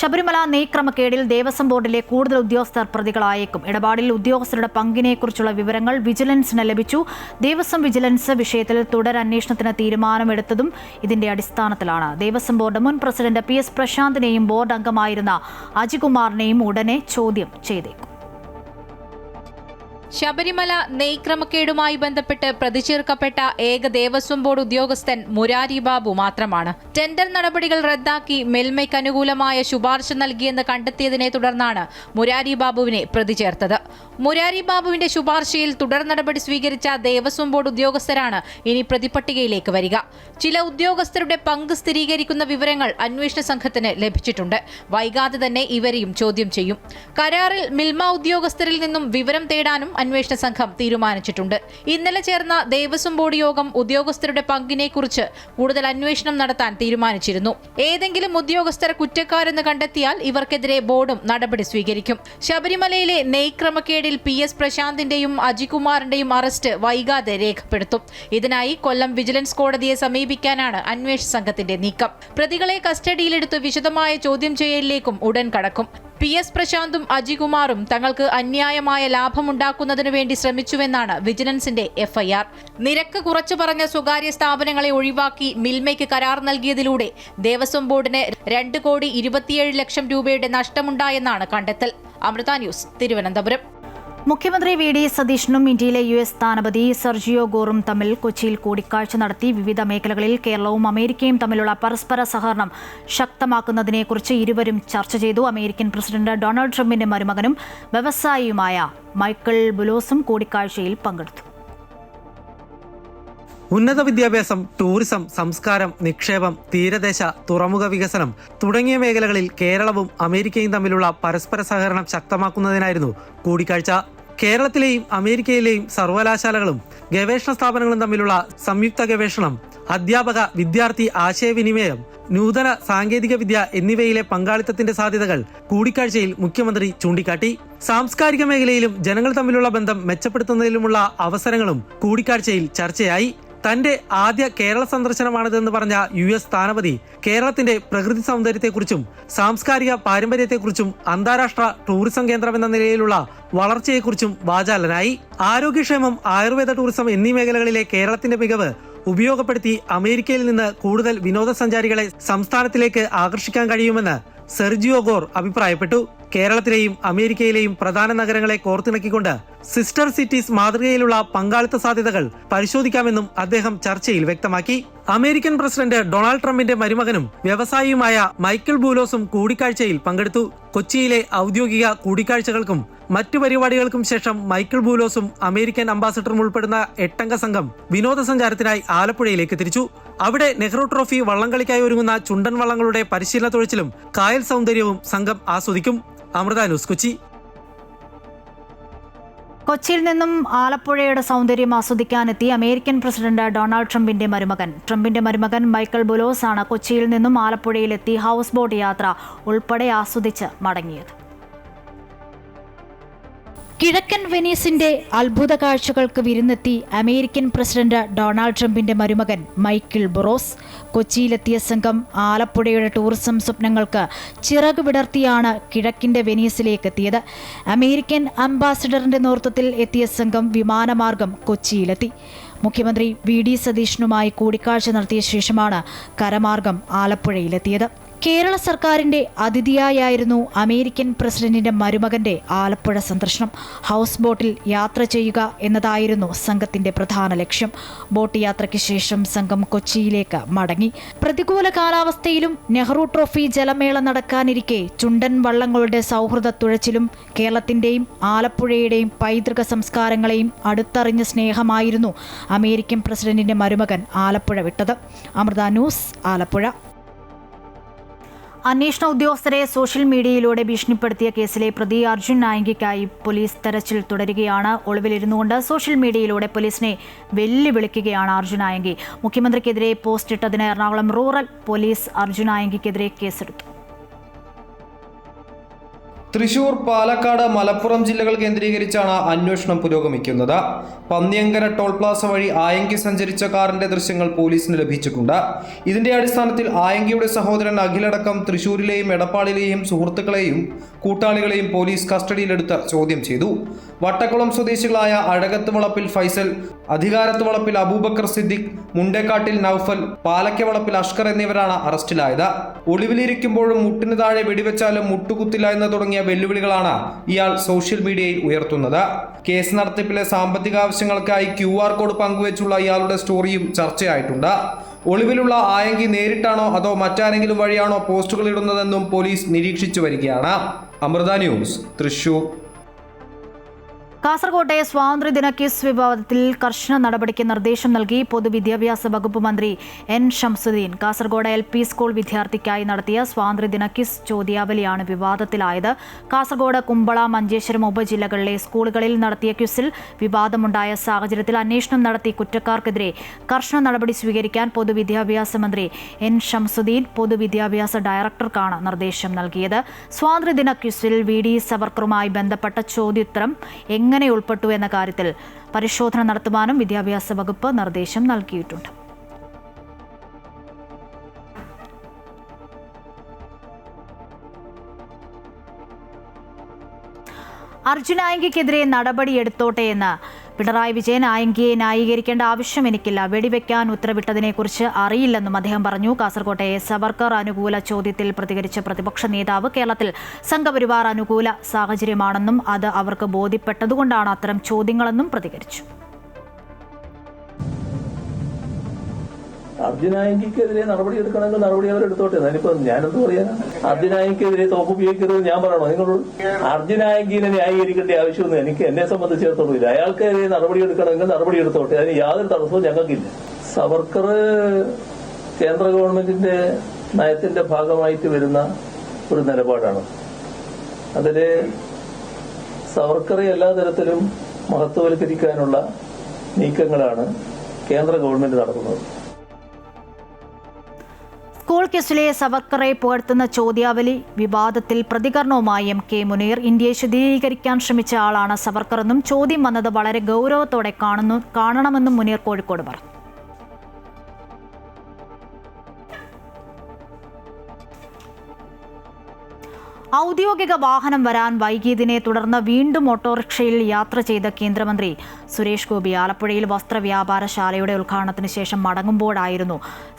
ശബരിമല നെയ്ക്രമക്കേടിൽ ദേവസ്വം ബോർഡിലെ കൂടുതൽ ഉദ്യോഗസ്ഥർ പ്രതികളായേക്കും. ഇടപാടിൽ ഉദ്യോഗസ്ഥരുടെ പങ്കിനെക്കുറിച്ചുള്ള വിവരങ്ങൾ വിജിലൻസിന് ലഭിച്ചു. ദേവസ്വം വിജിലൻസ് വിഷയത്തിൽ തുടരന്വേഷണത്തിന് തീരുമാനമെടുത്തതും ഇതിന്റെ അടിസ്ഥാനത്തിലാണ്. ദേവസ്വം ബോർഡ് മുൻ പ്രസിഡന്റ് PS പ്രശാന്തിനെയും ബോർഡ് അംഗമായിരുന്ന അജികുമാറിനെയും ഉടനെ ചോദ്യം ചെയ്തേക്കും. ശബരിമല നെയ്ക്രമക്കേടുമായി ബന്ധപ്പെട്ട് പ്രതിചേർക്കപ്പെട്ട ഏക ദേവസ്വം ബോർഡ് ഉദ്യോഗസ്ഥൻ മുരാരി ബാബു മാത്രമാണ്. ടെൻഡർ നടപടികൾ റദ്ദാക്കി മെൽമയ്ക്ക് അനുകൂലമായ ശുപാർശ നൽകിയെന്ന് കണ്ടെത്തിയതിനെ തുടർന്നാണ് മുരാരി ബാബുവിനെ പ്രതിചേർത്തത്. മുരാരി ബാബുവിന്റെ ശുപാർശയിൽ തുടർ നടപടി സ്വീകരിച്ച ദേവസ്വം ബോർഡ് ഉദ്യോഗസ്ഥരാണ് ഇനി പ്രതിപട്ടികയിലേക്ക് വരിക. ചില ഉദ്യോഗസ്ഥരുടെ പങ്ക് സ്ഥിരീകരിക്കുന്ന വിവരങ്ങൾ അന്വേഷണ സംഘത്തിന് ലഭിച്ചിട്ടുണ്ട്. വൈകാതെ തന്നെ ഇവരെയും ചോദ്യം ചെയ്യും. കരാറിൽ മിൽമ ഉദ്യോഗസ്ഥരിൽ നിന്നും വിവരം തേടാനും അന്വേഷണ സംഘം തീരുമാനിച്ചിട്ടുണ്ട്. ഇന്നലെ ചേർന്ന ദേവസ്വം ബോർഡ് യോഗം ഉദ്യോഗസ്ഥരുടെ പങ്കിനെക്കുറിച്ച് കൂടുതൽ അന്വേഷണം നടത്താൻ തീരുമാനിച്ചിരുന്നു. ഏതെങ്കിലും ഉദ്യോഗസ്ഥർ കുറ്റക്കാരെന്ന് കണ്ടെത്തിയാൽ ഇവർക്കെതിരെ ബോർഡും നടപടി സ്വീകരിക്കും. ശബരിമലയിലെ നെയ്ക്രമക്കേടിൽ ക്രമക്കേടിൽ PS പ്രശാന്തിന്റെയും അജികുമാറിന്റെയും അറസ്റ്റ് വൈകാതെ രേഖപ്പെടുത്തും. ഇതിനായി കൊല്ലം വിജിലൻസ് കോടതിയെ സമീപിക്കാനാണ് അന്വേഷണ സംഘത്തിന്റെ നീക്കം. പ്രതികളെ കസ്റ്റഡിയിലെടുത്ത് വിശദമായ ചോദ്യം ചെയ്യലിലേക്കും ഉടൻ കടക്കും. PS പ്രശാന്തും അജികുമാറും തങ്ങൾക്ക് അന്യായമായ ലാഭമുണ്ടാക്കുന്നതിനു വേണ്ടി ശ്രമിച്ചുവെന്നാണ് വിജിലൻസിന്റെ FIR. നിരക്ക് കുറച്ചു പറഞ്ഞ സ്വകാര്യ സ്ഥാപനങ്ങളെ ഒഴിവാക്കി മിൽമയ്ക്ക് കരാർ നൽകിയതിലൂടെ ദേവസ്വം ബോർഡിന് 2,27,00,000 രൂപയുടെ നഷ്ടമുണ്ടായെന്നാണ് കണ്ടെത്തൽ. അമൃത ന്യൂസ്, തിരുവനന്തപുരം. മുഖ്യമന്ത്രി VD സതീശനും ഇന്ത്യയിലെ US സ്ഥാനപതി സെർജിയോ ഗോറും തമ്മിൽ കൊച്ചിയിൽ കൂടിക്കാഴ്ച നടത്തി. വിവിധ മേഖലകളിൽ കേരളവും അമേരിക്കയും തമ്മിലുള്ള പരസ്പര സഹകരണം ശക്തമാക്കുന്നതിനെക്കുറിച്ച് ഇരുവരും ചർച്ച ചെയ്തു. അമേരിക്കൻ പ്രസിഡന്റ് ഡൊണാൾഡ് ട്രംപിന്റെ മരുമകനും വ്യവസായിയുമായ മൈക്കിൾ ബുലോസും കൂടിക്കാഴ്ചയിൽ പങ്കെടുത്തു. ഉന്നത വിദ്യാഭ്യാസം, ടൂറിസം, സംസ്കാരം, നിക്ഷേപം, തീരദേശ, തുറമുഖ വികസനം തുടങ്ങിയ മേഖലകളിൽ കേരളവും അമേരിക്കയും തമ്മിലുള്ള പരസ്പര സഹകരണം ശക്തമാക്കുന്നതിനായിരുന്നു കൂടിക്കാഴ്ച. കേരളത്തിലെയും അമേരിക്കയിലെയും സർവകലാശാലകളും ഗവേഷണ സ്ഥാപനങ്ങളും തമ്മിലുള്ള സംയുക്ത ഗവേഷണം, അധ്യാപക വിദ്യാർത്ഥി ആശയവിനിമയം, നൂതന സാങ്കേതിക വിദ്യ എന്നിവയിലെ പങ്കാളിത്തത്തിന്റെ സാധ്യതകൾ കൂടിക്കാഴ്ചയിൽ മുഖ്യമന്ത്രി ചൂണ്ടിക്കാട്ടി. സാംസ്കാരിക മേഖലയിലും ജനങ്ങൾ തമ്മിലുള്ള ബന്ധം മെച്ചപ്പെടുത്തുന്നതിലുമുള്ള അവസരങ്ങളും കൂടിക്കാഴ്ചയിൽ ചർച്ചയായി. തന്റെ ആദ്യ കേരള സന്ദർശനമാണിതെന്ന് പറഞ്ഞ US സ്ഥാനപതി കേരളത്തിന്റെ പ്രകൃതി സൗന്ദര്യത്തെക്കുറിച്ചും സാംസ്കാരിക പാരമ്പര്യത്തെക്കുറിച്ചും അന്താരാഷ്ട്ര ടൂറിസം കേന്ദ്രമെന്ന നിലയിലുള്ള വളർച്ചയെക്കുറിച്ചും വാചാലനായി. ആരോഗ്യക്ഷേമം, ആയുർവേദ, ടൂറിസം എന്നീ മേഖലകളിലെ കേരളത്തിന്റെ മികവ് ഉപയോഗപ്പെടുത്തി അമേരിക്കയിൽ നിന്ന് കൂടുതൽ വിനോദസഞ്ചാരികളെ സംസ്ഥാനത്തിലേക്ക് ആകർഷിക്കാൻ കഴിയുമെന്ന് സെർജിയോ ഗോർ അഭിപ്രായപ്പെട്ടു. കേരളത്തിലെയും അമേരിക്കയിലെയും പ്രധാന നഗരങ്ങളെ കോർത്തിണക്കിക്കൊണ്ട് സിസ്റ്റർ സിറ്റീസ് മാതൃകയിലുള്ള പങ്കാളിത്ത സാധ്യതകൾ പരിശോധിക്കാമെന്നും അദ്ദേഹം ചർച്ചയിൽ വ്യക്തമാക്കി. അമേരിക്കൻ പ്രസിഡന്റ് ഡൊണാൾഡ് ട്രംപിന്റെ മരുമകനും വ്യവസായിയുമായ മൈക്കിൾ ബൂലോസും കൂടിക്കാഴ്ചയിൽ പങ്കെടുത്തു. കൊച്ചിയിലെ ഔദ്യോഗിക കൂടിക്കാഴ്ചകൾക്കും മറ്റു പരിപാടികൾക്കും ശേഷം മൈക്കിൾ ബൂലോസും അമേരിക്കൻ അംബാസഡറും ഉൾപ്പെടുന്ന 8-അംഗ സംഘം വിനോദസഞ്ചാരത്തിനായി ആലപ്പുഴയിലേക്ക് തിരിച്ചു. അവിടെ നെഹ്റു ട്രോഫി വള്ളംകളിക്കായി ഒരുങ്ങുന്ന ചുണ്ടൻ വള്ളങ്ങളുടെ പരിശീലന തൊഴിച്ചിലും കായൽ സൗന്ദര്യവും സംഘം ആസ്വദിക്കും. അമൃത ന്യൂസ്, കൊച്ചി. കൊച്ചിയിൽ നിന്നും ആലപ്പുഴയുടെ സൗന്ദര്യം ആസ്വദിക്കാനെത്തി അമേരിക്കൻ പ്രസിഡന്റ് ഡൊണാൾഡ് ട്രംപിന്റെ മരുമകൻ മൈക്കിൾ ബുലോസ് ആണ് കൊച്ചിയിൽ നിന്നും ആലപ്പുഴയിലെത്തി ഹൗസ് ബോട്ട് യാത്ര ഉൾപ്പെടെ ആസ്വദിച്ച് മടങ്ങിയത്. കിഴക്കൻ വെനീസിന്റെ അത്ഭുത കാഴ്ചകൾക്ക് വിരുന്നെത്തി അമേരിക്കൻ പ്രസിഡന്റ് ഡൊണാൾഡ് ട്രംപിന്റെ മരുമകൻ മൈക്കിൾ ബുറോസ്. കൊച്ചിയിലെത്തിയ സംഘം ആലപ്പുഴയുടെ ടൂറിസം സ്വപ്നങ്ങൾക്ക് ചിറക് വിടർത്തിയാണ് കിഴക്കിന്റെ വെനീസിലേക്ക് എത്തിയത്. അമേരിക്കൻ അംബാസഡറിന്റെ നേതൃത്വത്തിൽ എത്തിയ സംഘം വിമാനമാർഗം കൊച്ചിയിലെത്തി. മുഖ്യമന്ത്രി VD സതീശനുമായി കൂടിക്കാഴ്ച നടത്തിയ ശേഷമാണ് കരമാർഗം ആലപ്പുഴയിലെത്തിയത്. കേരള സർക്കാരിന്റെ അതിഥിയായിരുന്നു അമേരിക്കൻ പ്രസിഡന്റിന്റെ മരുമകന്റെ ആലപ്പുഴ സന്ദർശനം. ഹൗസ് ബോട്ടിൽ യാത്ര ചെയ്യുക എന്നതായിരുന്നു സംഘത്തിന്റെ പ്രധാന ലക്ഷ്യം. ബോട്ട് യാത്രയ്ക്ക് ശേഷം സംഘം കൊച്ചിയിലേക്ക് മടങ്ങി. പ്രതികൂല കാലാവസ്ഥയിലും നെഹ്റു ട്രോഫി ജലമേള നടക്കാനിരിക്കെ ചുണ്ടൻ വള്ളങ്ങളുടെ സൗഹൃദ തുഴച്ചിലും കേരളത്തിന്റെയും ആലപ്പുഴയുടെയും പൈതൃക സംസ്കാരങ്ങളെയും അടുത്തറിഞ്ഞ സ്നേഹമായിരുന്നു അമേരിക്കൻ പ്രസിഡന്റിന്റെ മരുമകൻ ആലപ്പുഴ വിട്ടത്. അമൃത ന്യൂസ്, ആലപ്പുഴ. അന്വേഷണ ഉദ്യോഗസ്ഥരെ സോഷ്യൽ മീഡിയയിലൂടെ ഭീഷണിപ്പെടുത്തിയ കേസിലെ പ്രതി അർജുൻ നായങ്കിക്കായി പോലീസ് തെരച്ചിൽ തുടരുകയാണ്. ഒളിവിലിരുന്നുകൊണ്ട് സോഷ്യൽ മീഡിയയിലൂടെ പോലീസിനെ വെല്ലുവിളിക്കുകയാണ് അർജുൻ നായങ്കി. മുഖ്യമന്ത്രിക്കെതിരെ പോസ്റ്റ് ഇട്ടതിന് എറണാകുളം റൂറൽ പോലീസ് അർജുൻ നായങ്കിക്കെതിരെ കേസെടുത്തു. തൃശൂർ, പാലക്കാട്, മലപ്പുറം ജില്ലകൾ കേന്ദ്രീകരിച്ചാണ് അന്വേഷണം പുരോഗമിക്കുന്നത്. പന്നിയങ്കര ടോൾ പ്ലാസ വഴി ആയങ്കി സഞ്ചരിച്ച കാറിന്റെ ദൃശ്യങ്ങൾ പോലീസിന് ലഭിച്ചിട്ടുണ്ട്. ഇതിന്റെ അടിസ്ഥാനത്തിൽ ആയങ്കിയുടെ സഹോദരൻ അഖിലടക്കം തൃശൂരിലെയും എടപ്പാളിലെയും സുഹൃത്തുക്കളെയും കൂട്ടാളികളെയും പോലീസ് കസ്റ്റഡിയിലെടുത്ത് ചോദ്യം ചെയ്തു. വട്ടക്കുളം സ്വദേശികളായ അഴകത്ത് വളപ്പിൽ ഫൈസൽ, അധികാരത്ത് വളപ്പിൽ അബൂബക്കർ സിദ്ദിഖ്, മുണ്ടേക്കാട്ടിൽ നൌഫൽ, പാലക്കവളപ്പിൽ അഷ്കർ എന്നിവരാണ് അറസ്റ്റിലായത്. ഒളിവിലിരിക്കുമ്പോഴും മുട്ടിന് താഴെ വെടിവെച്ചാലും മുട്ടുകുത്തില്ല എന്ന് തുടങ്ങിയ വെല്ലുവിളികളാണ് ഇയാൾ സോഷ്യൽ മീഡിയയിൽ ഉയർത്തുന്നത്. കേസ് നടത്തിപ്പിലെ സാമ്പത്തിക ആവശ്യങ്ങൾക്കായി QR കോഡ് പങ്കുവെച്ചുള്ള ഇയാളുടെ സ്റ്റോറിയും ചർച്ചയായിട്ടുണ്ട്. ഒളിവിലുള്ള ആയങ്കി നേരിട്ടാണോ അതോ മറ്റാരെങ്കിലും വഴിയാണോ പോസ്റ്റുകൾ ഇടുന്നതെന്നും പോലീസ് നിരീക്ഷിച്ചു വരികയാണ്. അമൃത ന്യൂസ്, തൃശൂർ. കാസർകോട്ടെ സ്വാതന്ത്ര്യദിന ക്വിസ് വിവാദത്തിൽ കർശന നടപടിക്ക് നിർദ്ദേശം നൽകി പൊതുവിദ്യാഭ്യാസ വകുപ്പ് മന്ത്രി N Shamsuddin. Kasaragod LP school വിദ്യാർത്ഥിക്കായി നടത്തിയ സ്വാതന്ത്ര്യദിന ക്വിസ് ചോദ്യാവലിയാണ് വിവാദത്തിലായത്. കാസർഗോഡ്, കുമ്പള, മഞ്ചേശ്വരം ഉപജില്ലകളിലെ സ്കൂളുകളിൽ നടത്തിയ ക്വിസിൽ വിവാദമുണ്ടായ സാഹചര്യത്തിൽ അന്വേഷണം നടത്തി കുറ്റക്കാർക്കെതിരെ കർശന നടപടി സ്വീകരിക്കാൻ പൊതുവിദ്യാഭ്യാസ മന്ത്രി എൻ ഷംസുദ്ദീൻ പൊതുവിദ്യാഭ്യാസ ഡയറക്ടർക്കാണ് നിർദ്ദേശം നൽകിയത്. സ്വാതന്ത്ര്യദിന ക്വിസിൽ VD സവർക്കറുമായി ബന്ധപ്പെട്ട ചോദ്യോത്തരം എങ്ങനെ ഉൾപ്പെട്ടു എന്ന കാര്യത്തിൽ പരിശോധന നടത്തുവാനും വിദ്യാഭ്യാസ വകുപ്പ് നിർദ്ദേശം നൽകിയിട്ടുണ്ട്. അർജുൻ ആയങ്കിക്കെതിരെ നടപടിയെടുത്തോട്ടെ എന്ന് പിണറായി വിജയൻ. ആയങ്കിയെ ന്യായീകരിക്കേണ്ട ആവശ്യം എനിക്കില്ല, വെടിവെക്കാൻ ഉത്തരവിട്ടതിനെക്കുറിച്ച് അറിയില്ലെന്നും അദ്ദേഹം പറഞ്ഞു. കാസർകോട്ടെ സവർക്കർ അനുകൂല ചോദ്യത്തിൽ പ്രതികരിച്ച പ്രതിപക്ഷ നേതാവ് കേരളത്തിൽ സംഘപരിവാർ അനുകൂല സാഹചര്യമാണെന്നും അത് അവർക്ക് ബോധ്യപ്പെട്ടതുകൊണ്ടാണ് അത്തരം ചോദ്യങ്ങളെന്നും പ്രതികരിച്ചു. അർജുനായങ്കിക്കെതിരെ നടപടി എടുക്കണമെങ്കിൽ നടപടി അവരെടുത്തോട്ടെ. ഞാനിപ്പോ ഞാനെന്ത് പറയാനാണ്? അർജുനായങ്കിക്കെതിരെ തോക്ക് ഉപയോഗിക്കരുത് ഞാൻ പറയണോ? നിങ്ങളോട് അർജുനായങ്കിനെ ന്യായീകരിക്കേണ്ട ആവശ്യമൊന്നും എന്നെ സംബന്ധിച്ചിടത്തോളം ഇല്ല. അയാൾക്കെതിരെ നടപടി എടുക്കണമെങ്കിൽ നടപടി എടുത്തോട്ടെ, അതിന് യാതൊരു തടസ്സവും ഞങ്ങൾക്കില്ല. സവർക്കർ കേന്ദ്ര ഗവൺമെന്റിന്റെ നയത്തിന്റെ ഭാഗമായിട്ട് വരുന്ന ഒരു നിലപാടാണ്. അതില് സവർക്കറെ എല്ലാ തരത്തിലും മഹത്വവൽക്കരിക്കാനുള്ള നീക്കങ്ങളാണ് കേന്ദ്ര ഗവൺമെന്റ് നടത്തുന്നത്. സ്കൂൾ ക്വിസിലെ സവർക്കറെ പുകഴ്ത്തുന്ന ചോദ്യാവലി വിവാദത്തിൽ പ്രതികരണവുമായി MK മുനീർ. ഇന്ത്യയെ ശുദ്ധീകരിക്കാൻ ശ്രമിച്ച ആളാണ് സവർക്കറെന്നും ചോദ്യം വന്നത് വളരെ ഗൗരവത്തോടെ കാണണമെന്നും മുനീർ കോഴിക്കോട് പറഞ്ഞു. ഔദ്യോഗിക വാഹനം വരാൻ വൈകിയതിനെ തുടർന്ന് വീണ്ടും ഓട്ടോറിക്ഷയിൽ യാത്ര ചെയ്ത കേന്ദ്രമന്ത്രി സുരേഷ് ഗോപി ആലപ്പുഴയിൽ വസ്ത്രവ്യാപാരശാലയുടെ ഉദ്ഘാടനത്തിന് ശേഷം മടങ്ങുമ്പോഴായിരുന്നു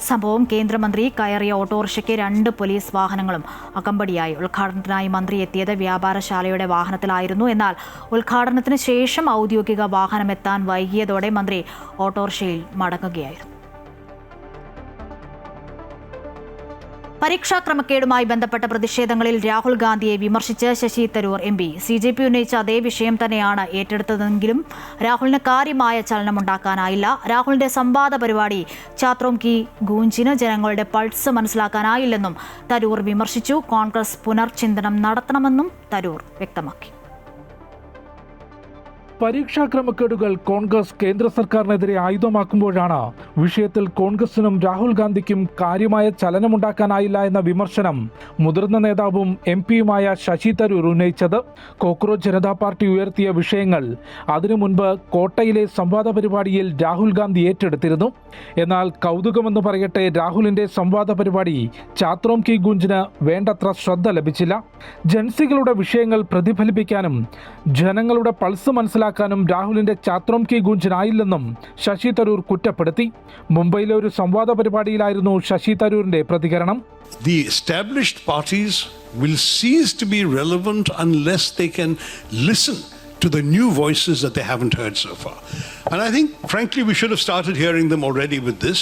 സംഭവം. കേന്ദ്രമന്ത്രി കയറിയ ഓട്ടോറിക്ഷയ്ക്ക് 2 പോലീസ് വാഹനങ്ങളും അകമ്പടിയായി. ഉദ്ഘാടനത്തിനായി മന്ത്രി എത്തിയത് വ്യാപാരശാലയുടെ വാഹനത്തിലായിരുന്നു. എന്നാൽ ഉദ്ഘാടനത്തിന് ശേഷം ഔദ്യോഗിക വാഹനം എത്താൻ വൈകിയതോടെ മന്ത്രി ഓട്ടോറിക്ഷയിൽ മടങ്ങുകയായിരുന്നു. പരീക്ഷാ ക്രമക്കേടുമായി ബന്ധപ്പെട്ട പ്രതിഷേധങ്ങളിൽ രാഹുൽ ഗാന്ധിയെ വിമർശിച്ച് ശശി തരൂർ MP. CJP ഉന്നയിച്ച അതേ വിഷയം തന്നെയാണ് ഏറ്റെടുത്തതെങ്കിലും രാഹുലിന് കാര്യമായ ചലനമുണ്ടാക്കാനായില്ല. രാഹുലിന്റെ സംവാദ പരിപാടി ചാത്രോം കി ഗൂഞ്ചിന് ജനങ്ങളുടെ പൾസ് മനസ്സിലാക്കാനായില്ലെന്നും തരൂർ വിമർശിച്ചു. കോൺഗ്രസ് പുനർചിന്തനം നടത്തണമെന്നും തരൂർ വ്യക്തമാക്കി. പരീക്ഷാ ക്രമക്കേടുകൾ കോൺഗ്രസ് കേന്ദ്ര സർക്കാരിനെതിരെ ആയുധമാക്കുമ്പോഴാണ് വിഷയത്തിൽ കോൺഗ്രസിനും രാഹുൽ ഗാന്ധിക്കും കാര്യമായ ചലനമുണ്ടാക്കാനായില്ല എന്ന വിമർശനം മുതിർന്ന നേതാവും MPയുമായ ശശി തരൂർ ഉന്നയിച്ചത്. കോക്രോച്ച് ജനതാ പാർട്ടി ഉയർത്തിയ വിഷയങ്ങൾ അതിനു മുൻപ് കോട്ടയിലെ സംവാദ പരിപാടിയിൽ രാഹുൽ ഗാന്ധി ഏറ്റെടുത്തിരുന്നു. എന്നാൽ കൗതുകമെന്ന് പറയട്ടെ, രാഹുലിന്റെ സംവാദ പരിപാടി ചാത്രോം കി ഗൂഞ്ചിന് വേണ്ടത്ര ശ്രദ്ധ ലഭിച്ചില്ല. ജൻസികളുടെ വിഷയങ്ങൾ പ്രതിഫലിപ്പിക്കാനും ജനങ്ങളുടെ പൾസ് മനസ്സിലാക്കാനും രാഹുലിന്റെ ചാത്രോം കി ഗൂഞ്ചിനായില്ലെന്നും ശശി തരൂർ കുറ്റപ്പെടുത്തി. മുംബൈയിലെ ഒരു സംവാദ പരിപാടിയിലായിരുന്നു ശശി തരൂരിന്റെ പ്രതികരണം. The established parties will cease to be relevant unless they can listen to the new voices that they haven't heard so far. And I think, frankly, we should have started hearing them already with this.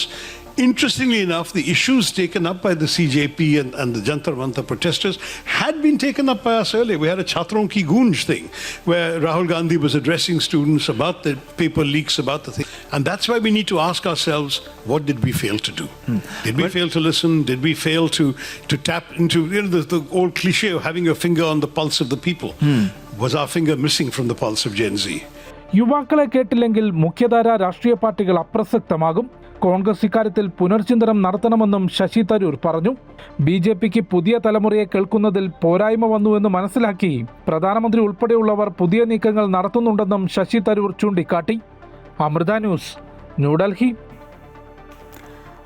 Interestingly enough, the issues taken up by the CJP and the Jantar Mantar protesters had been taken up by us earlier. We had a Chatron Ki Goonj thing where Rahul Gandhi was addressing students about the paper leaks, about the thing. And that's why we need to ask ourselves, what did we fail to do? Did we fail to listen? Did we fail to tap into the old cliche of having your finger on the pulse of the people? Was our finger missing from the pulse of Gen Z? യുവാക്കളെ കേട്ടില്ലെങ്കിൽ മുഖ്യധാര രാഷ്ട്രീയ പാർട്ടികൾ അപ്രസക്തമാകും. കോൺഗ്രസ് ഇക്കാര്യത്തിൽ പുനർചിന്തനം നടത്തണമെന്നും ശശി തരൂർ പറഞ്ഞു. BJPക്ക് പുതിയ തലമുറയെ കേൾക്കുന്നതിൽ പോരായ്മ വന്നുവെന്ന് മനസ്സിലാക്കി പ്രധാനമന്ത്രി ഉൾപ്പെടെയുള്ളവർ പുതിയ നീക്കങ്ങൾ നടത്തുന്നുണ്ടെന്നും ശശി തരൂർ ചൂണ്ടിക്കാട്ടി. അമൃത ന്യൂസ്, ന്യൂഡൽഹി.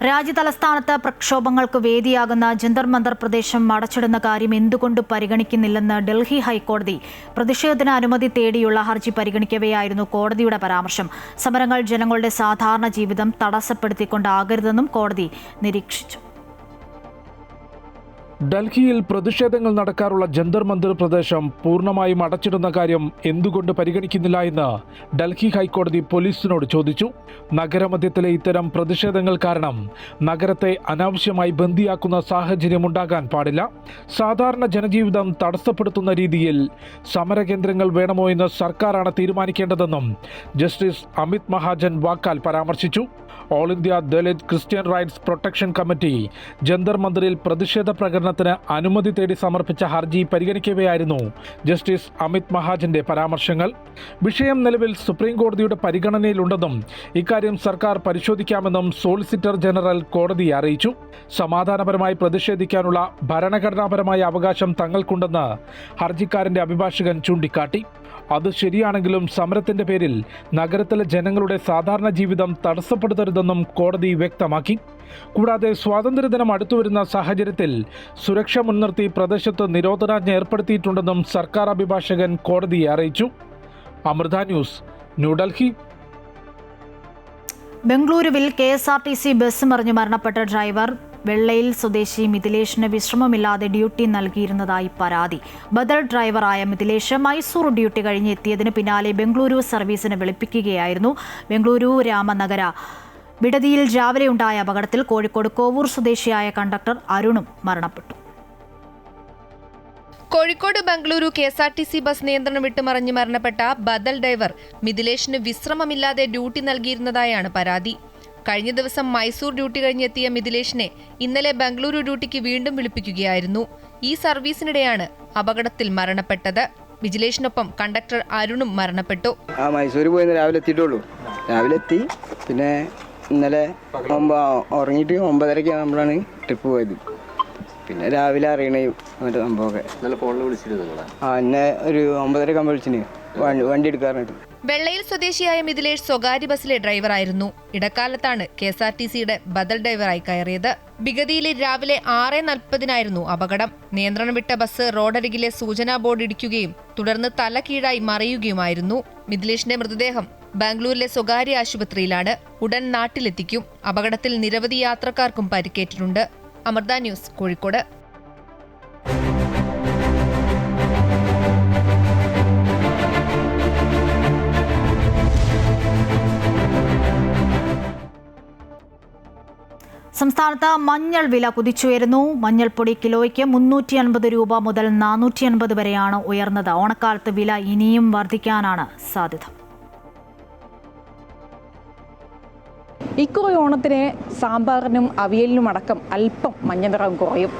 രാജ്യതലസ്ഥാനത്ത് പ്രക്ഷോഭങ്ങൾക്ക് വേദിയാകുന്ന ജന്തർ മന്ദർ പ്രദേശം അടച്ചിടുന്ന കാര്യം എന്തുകൊണ്ട് പരിഗണിക്കുന്നില്ലെന്ന് ഡൽഹി ഹൈക്കോടതി. പ്രതിഷേധത്തിന് അനുമതി തേടിയുള്ള ഹർജി പരിഗണിക്കവെയായിരുന്നു കോടതിയുടെ പരാമർശം. സമരങ്ങൾ ജനങ്ങളുടെ സാധാരണ ജീവിതം തടസ്സപ്പെടുത്തിക്കൊണ്ടാകരുതെന്നും കോടതി നിരീക്ഷിച്ചു. ഡൽഹിയിൽ പ്രതിഷേധങ്ങൾ നടക്കാറുള്ള ജന്തർ മന്ദിർ പ്രദേശം പൂർണ്ണമായും അടച്ചിടുന്ന കാര്യം എന്തുകൊണ്ട് പരിഗണിക്കുന്നില്ല എന്ന് ഡൽഹി ഹൈക്കോടതി പോലീസിനോട് ചോദിച്ചു. നഗരമധ്യത്തിലെ ഇത്തരം പ്രതിഷേധങ്ങൾ കാരണം നഗരത്തെ അനാവശ്യമായി ബന്ദിയാക്കുന്ന സാഹചര്യമുണ്ടാകാൻ പാടില്ല. സാധാരണ ജനജീവിതം തടസ്സപ്പെടുത്തുന്ന രീതിയിൽ സമരകേന്ദ്രങ്ങൾ വേണമോ എന്ന് സർക്കാരാണ് തീരുമാനിക്കേണ്ടതെന്നും ജസ്റ്റിസ് അമിത് മഹാജൻ വാക്കാൽ പരാമർശിച്ചു. All India Dalit Christian rights protection committee Jantar മന്ദിറിൽ പ്രതിഷേധ പ്രകടനത്തിന് അനുമതി തേടി സമർപ്പിച്ച ഹർജി പരിഗണിക്കവെയായിരുന്നു ജസ്റ്റിസ് അമിത് മഹാജന്റെ പരാമർശങ്ങൾ. വിഷയം നിലവിൽ സുപ്രീം കോടതിയുടെ പരിഗണനയിലുണ്ടെന്നും ഇക്കാര്യം സർക്കാർ പരിശോധിക്കാമെന്നും സോളിസിറ്റർ ജനറൽ കോടതിയെ അറിയിച്ചു. സമാധാനപരമായി പ്രതിഷേധിക്കാനുള്ള ഭരണഘടനാപരമായ അവകാശം തങ്ങൾക്കുണ്ടെന്ന് ഹർജിക്കാരന്റെ അഭിഭാഷകൻ ചൂണ്ടിക്കാട്ടി. അത് ശരിയാണെങ്കിലും സമരത്തിന്റെ പേരിൽ നഗരത്തിലെ ജനങ്ങളുടെ സാധാരണ ജീവിതം തടസ്സപ്പെടുത്തരുതെന്നും കോടതി വ്യക്തമാക്കി. കൂടാതെ സ്വാതന്ത്ര്യദിനം അടുത്തുവരുന്ന സാഹചര്യത്തിൽ സുരക്ഷ മുൻനിർത്തി പ്രദേശത്ത് നിരോധനാജ്ഞ ഏർപ്പെടുത്തിയിട്ടുണ്ടെന്നും സർക്കാർ അഭിഭാഷകൻ കോടതിയെ അറിയിച്ചു. അമൃത ന്യൂസ്, ന്യൂഡൽഹി. ബംഗളൂരുവിൽ KSRTC ബസ് മറിഞ്ഞ് മരണപ്പെട്ട ഡ്രൈവർ വെള്ളയിൽ സ്വദേശി മിഥിലേഷിന് വിശ്രമമില്ലാതെ ഡ്യൂട്ടി നൽകിയിരുന്നതായി പരാതി. ബദൽ ഡ്രൈവറായ മിഥിലേഷ് മൈസൂർ ഡ്യൂട്ടി കഴിഞ്ഞ് എത്തിയതിന് പിന്നാലെ ബംഗളൂരു സർവീസിന് വിളിപ്പിക്കുകയായിരുന്നു. ബംഗളൂരു രാമനഗര ബിഡതിയിൽ രാവിലെ ഉണ്ടായ അപകടത്തിൽ കോഴിക്കോട് കോവൂർ സ്വദേശിയായ കണ്ടക്ടർ അരുണും മരണപ്പെട്ടു. കോഴിക്കോട് ബംഗളൂരു KSRTC ബസ് നിയന്ത്രണം വിട്ട് മറിഞ്ഞ് മരണപ്പെട്ട ബദൽ ഡ്രൈവർ മിഥിലേഷിന് വിശ്രമമില്ലാതെ ഡ്യൂട്ടി നൽകിയിരുന്നതായാണ് പരാതി. കഴിഞ്ഞ ദിവസം മൈസൂർ ഡ്യൂട്ടി കഴിഞ്ഞെത്തിയ മിഥിലേഷിനെ ഇന്നലെ ബംഗളൂരു ഡ്യൂട്ടിക്ക് വീണ്ടും വിളിപ്പിക്കുകയായിരുന്നു. ഈ സർവീസിനിടെയാണ് അപകടത്തിൽ മരണപ്പെട്ടത്. മിഥിലേഷിനൊപ്പം കണ്ടക്ടർ അരുണും മരണപ്പെട്ടു. മൈസൂർ പോയി രാവിലെ എത്തിയിട്ടുള്ളൂ. രാവിലെ എത്തി, പിന്നെ ഇന്നലെ ഉറങ്ങിയിട്ട് 9:30 നമ്മളാണ് ട്രിപ്പ് പോയത്. പിന്നെ രാവിലെ അറിയണേ മറ്റേ സംഭവമൊക്കെ. എന്നെ ഒരു 9:30 വിളിച്ചിന് വണ്ടി എടുക്കാറുണ്ട്. വെള്ളയിൽ സ്വദേശിയായ മിഥിലേഷ് സ്വകാര്യ ബസ്സിലെ ഡ്രൈവറായിരുന്നു. ഇടക്കാലത്താണ് KSRTCയുടെ ബദൽ ഡ്രൈവറായി കയറിയത്. ബിഗതിയിലെ രാവിലെ 6:40 അപകടം. നിയന്ത്രണം വിട്ട ബസ് റോഡരികിലെ സൂചനാ ബോർഡ് ഇടിക്കുകയും തുടർന്ന് തല കീഴായി മറിയുകയുമായിരുന്നു. മിഥിലേഷിന്റെ മൃതദേഹം ബാംഗ്ലൂരിലെ സ്വകാര്യ ആശുപത്രിയിലാണ്. ഉടൻ നാട്ടിലെത്തിക്കും. അപകടത്തിൽ നിരവധി യാത്രക്കാർക്കും പരിക്കേറ്റിട്ടുണ്ട്. അമൃത ന്യൂസ്, കോഴിക്കോട്. സംസ്ഥാനത്ത് മഞ്ഞൾ വില കുതിച്ചുയരുന്നു. മഞ്ഞൾപ്പൊടി കിലോയ്ക്ക് 350 രൂപ മുതൽ 450 വരെയാണ് ഉയർന്നത്. ഓണക്കാലത്ത് വില ഇനിയും വർദ്ധിക്കാനാണ് സാധ്യത. ഇക്കുറി ഓണത്തിന് സാമ്പാറിനും അവിയലിനും അടക്കം അല്പം മഞ്ഞ നിറം കുറയും.